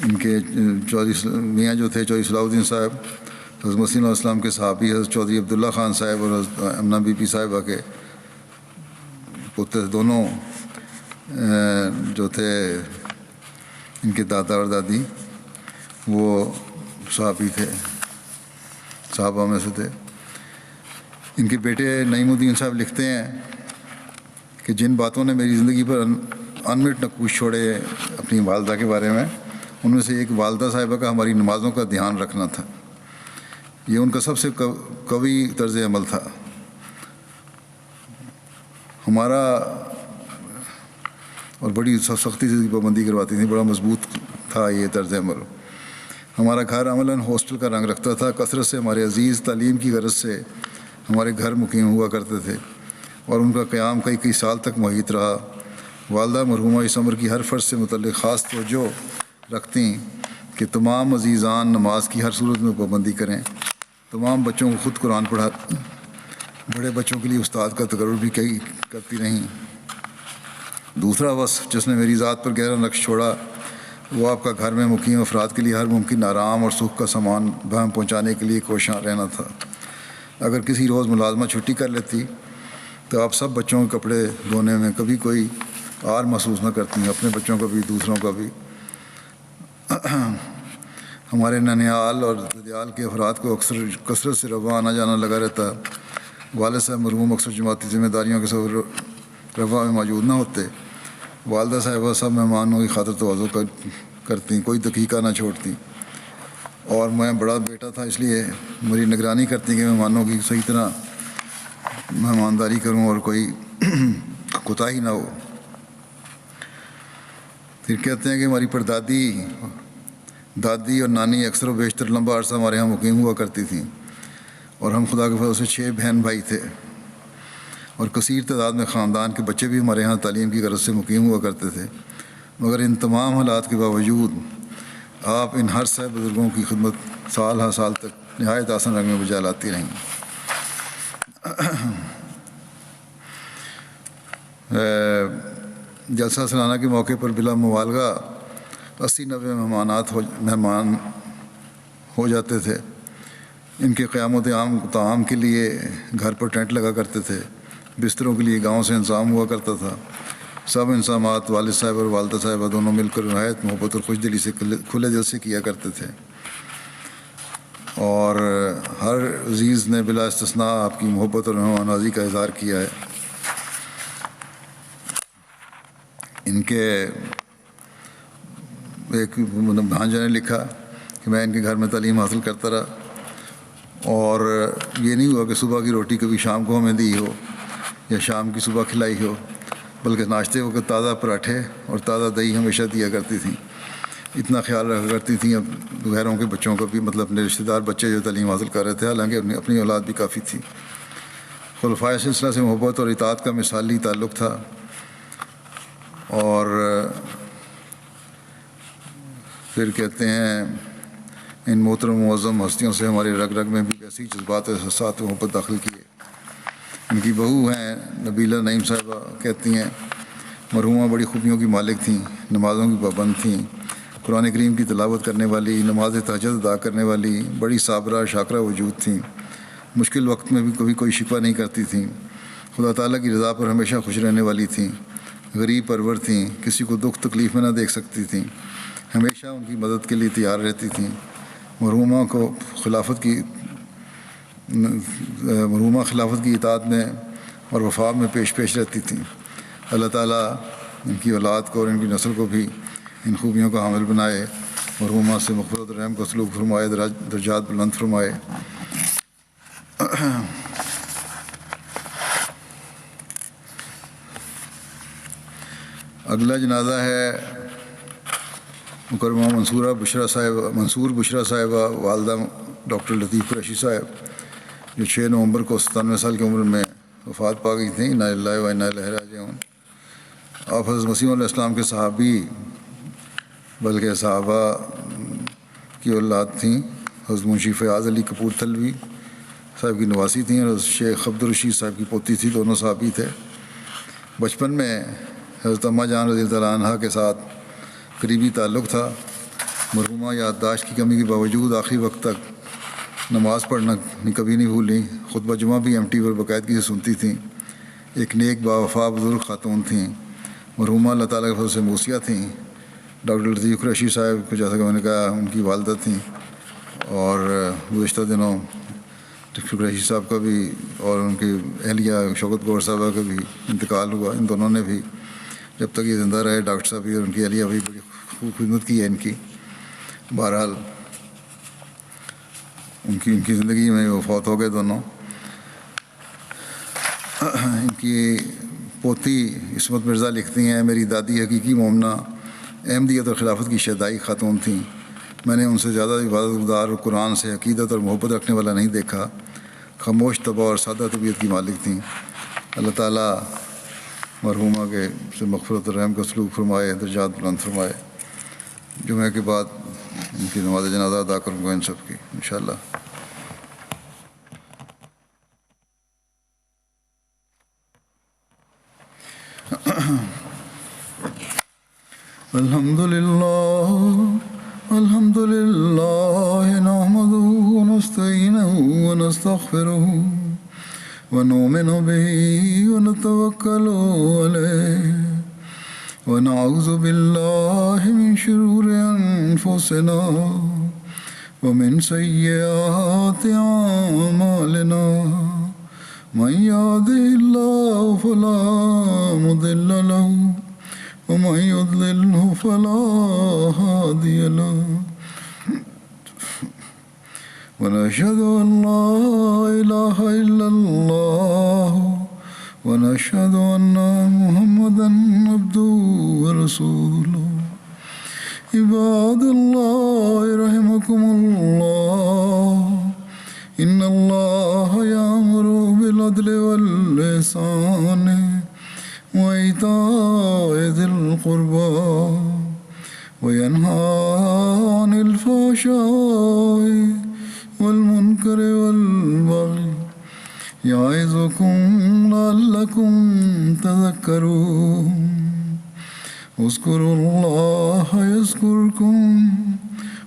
ان کے میاں جو تھے چودھری صلاح الدین صاحب، حضرت مسیح علیہ السلام کے صحابی حضرت چودھری عبداللہ خان صاحب اور حضرت امنہ بی بی صاحبہ کے پتر، دونوں جو تھے ان کے دادا اور دادی، وہ صحابی تھے، صحابہ میں سے تھے۔ ان کے بیٹے نعیم الدین صاحب لکھتے ہیں کہ جن باتوں نے میری زندگی پر انمٹ نقوش چھوڑے اپنی والدہ کے بارے میں، ان میں سے ایک والدہ صاحبہ کا ہماری نمازوں کا دھیان رکھنا تھا۔ یہ ان کا سب سے قوی طرز عمل تھا۔ ہمارا اور بڑی سختی سے پابندی کرواتی تھی، بڑا مضبوط تھا یہ طرز عمل۔ ہمارا گھر عملاً ہاسٹل کا رنگ رکھتا تھا۔ کثرت سے ہمارے عزیز تعلیم کی غرض سے ہمارے گھر مقیم ہوا کرتے تھے اور ان کا قیام کئی سال تک محیط رہا۔ والدہ مرحومہ اس امر کی ہر فرض سے متعلق خاص توجہ رکھتیں کہ تمام عزیزان نماز کی ہر صورت میں پابندی کریں، تمام بچوں کو خود قرآن پڑھا، بڑے بچوں کے لیے استاد کا تقرر بھی کرتی رہیں۔ دوسرا وصف جس نے میری ذات پر گہرا نقش چھوڑا، وہ آپ کا گھر میں مقیم افراد کے لیے ہر ممکن آرام اور سکھ کا سامان بہم پہنچانے کے لیے کوشاں رہنا تھا۔ اگر کسی روز ملازمہ چھٹی کر لیتی تو آپ سب بچوں کے کپڑے دھونے میں کبھی کوئی آر محسوس نہ کرتی، اپنے بچوں کا بھی دوسروں کا بھی۔ ہمارے ننیال اور ددیال کے افراد کو اکثر کثرت سے رواں آنا جانا لگا رہتا۔ والد صاحب مرحوم اکثر جماعتی ذمہ داریوں کے سبب رواں میں موجود نہ ہوتے۔ والدہ صاحبہ سب مہمانوں کی خاطر تواضع کرتی، کوئی دقیقہ نہ چھوڑتی، اور میں بڑا بیٹا تھا اس لیے میری نگرانی کرتی کہ مہمانوں کی صحیح طرح مہمانداری کروں اور کوئی کوتاہی نہ ہو۔ پھر کہتے ہیں کہ ہماری پردادی، دادی اور نانی اکثر و بیشتر لمبا عرصہ ہمارے یہاں مقیم ہوا کرتی تھیں، اور ہم خدا کے فضل سے 6 بہن بھائی تھے، اور کثیر تعداد میں خاندان کے بچے بھی ہمارے یہاں تعلیم کی غرض سے مقیم ہوا کرتے تھے۔ مگر ان تمام حالات کے باوجود آپ ان ہر سہ بزرگوں کی خدمت سال ہر سال تک نہایت آسان رنگ میں بجا لاتی رہیں۔ جلسہ سالانہ کے موقع پر بلا مبالغہ 80-90 مہمان ہو جاتے تھے۔ ان کے قیام و طعام کے لیے گھر پر ٹینٹ لگا کرتے تھے، بستروں کے لیے گاؤں سے انتظام ہوا کرتا تھا، سب انسامات والد صاحب اور والدہ صاحبہ دونوں مل کر نہایت محبت اور خوش دلی سے کھلے دل سے کیا کرتے تھے، اور ہر عزیز نے بلا استثناء آپ کی محبت اور نوازی کا اظہار کیا ہے۔ ان کے ایک بھانجے نے لکھا کہ میں ان کے گھر میں تعلیم حاصل کرتا رہا، اور یہ نہیں ہوا کہ صبح کی روٹی کبھی شام کو ہمیں دی ہو یا شام کی صبح کھلائی ہو، بلکہ ناشتے وقت تازہ پراٹھے اور تازہ دہی ہمیشہ دیا کرتی تھیں۔ اتنا خیال رکھا کرتی تھیں اب غیروں کے بچوں کو بھی، مطلب اپنے رشتہ دار بچے جو تعلیم حاصل کر رہے تھے، حالانکہ اپنی اولاد بھی کافی تھی۔ خلفائے سلسلہ سے محبت اور اطاعت کا مثالی تعلق تھا، اور پھر کہتے ہیں ان محترم معظم ہستیوں سے ہمارے رگ رگ میں بھی ایسی جذبات اور احساسات و محبت داخل کیے۔ ان کی بہو ہیں نبیلہ نعیم صاحبہ، کہتی ہیں مرحومہ بڑی خوبیوں کی مالک تھیں، نمازوں کی پابند تھیں، قرآن کریم کی تلاوت کرنے والی، نماز تہجد ادا کرنے والی، بڑی صابرہ شاکرہ وجود تھیں، مشکل وقت میں بھی کبھی کوئی شکوہ نہیں کرتی تھیں، خدا تعالیٰ کی رضا پر ہمیشہ خوش رہنے والی تھیں، غریب پرور تھیں، کسی کو دکھ تکلیف میں نہ دیکھ سکتی تھیں، ہمیشہ ان کی مدد کے لیے تیار رہتی تھیں۔ مرحومہ خلافت کی اطاعت میں اور وفا میں پیش رہتی تھیں۔ اللہ تعالیٰ ان کی اولاد کو اور ان کی نسل کو بھی ان خوبیوں کا حامل بنائے، مرحومہ سے مغفرت و رحم کا سلوک فرمائے، درجات بلند فرمائے۔ اگلا جنازہ ہے مکرمہ منصور بشرا صاحبہ، والدہ ڈاکٹر لطیف قریشی صاحب، جو 6 نومبر کو 97 سال کی عمر میں وفات پا گئی تھیں۔ انا للہ و انا الیہ راجعون۔ آپ حضرت مسیح علیہ السلام کے صحابی، بلکہ صحابہ کی اولاد تھیں۔ حضرت منشی فیاض علی کپور تھلوی صاحب کی نواسی تھیں، اور حضرت شیخ عبدالرشید صاحب کی پوتی تھی، دونوں صحابی تھے۔ بچپن میں حضرت اماں جان رضی اللہ عنہا کے ساتھ قریبی تعلق تھا۔ مرحومہ یادداشت کی کمی کے باوجود آخری وقت تک نماز پڑھنا کبھی نہیں بھولیں، خطبہ جمعہ بھی ایم ٹی پر باقاعدگی سے سنتی تھیں۔ ایک نیک باوفا بزرگ خاتون تھیں۔ مرحومہ اللہ تعالیٰ کے فضل سے موسیہ تھیں۔ ڈاکٹر لطیف قریشی صاحب کو جیسا کہ میں نے کہا ان کی والدہ تھیں، اور گزشتہ دنوں ڈاکٹر قریشی صاحب کا بھی اور ان کی اہلیہ شوکت گور صاحبہ کا بھی انتقال ہوا۔ ان دونوں نے بھی جب تک یہ زندہ رہے، ڈاکٹر صاحب بھی اور ان کی اہلیہ بھی بڑی خوب خدمت کی ہے ان کی۔ بہرحال ان کی زندگی میں وہ فوت ہو گئے دونوں۔ ان کی پوتی عصمت مرزا لکھتی ہیں میری دادی حقیقی مومنہ احمدیت اور خلافت کی شہدائی خاتون تھیں۔ میں نے ان سے زیادہ عبادت گزار اور قرآن سے عقیدت اور محبت رکھنے والا نہیں دیکھا۔ خاموش طبع اور سادہ طبیعت کی مالک تھیں۔ اللہ تعالیٰ مرحومہ کے سے مغفرت اور رحم کا سلوک فرمائے، درجات بلند فرمائے۔ جمعہ کے بعد ان کی نماز جنازہ ادا کروں گا ان سب کی انشاءاللہ۔ الحمد للہ نحمده ونستعینه ونستغفره ونؤمن به ونتوکل علیہ ونعوذ باللہ من شرور انفسنا ومن سیئات اعمالنا من يهده الله فلا مضل له ومن يضلله فلا هادي له ونشهد أن لا إله إلا الله ونشهد أن محمدا عبده ورسوله عباد الله رحمكم الله إن الله يأمر بالعدل والإحسان وإيتاء ذي القربى وينهى عن الفحشاء والمنكر والبغي يعظكم لعلكم تذكرون اذكروا الله يذكركم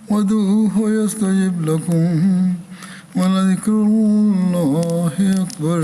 وادعوه يستجب لكم ولذكر الله أكبر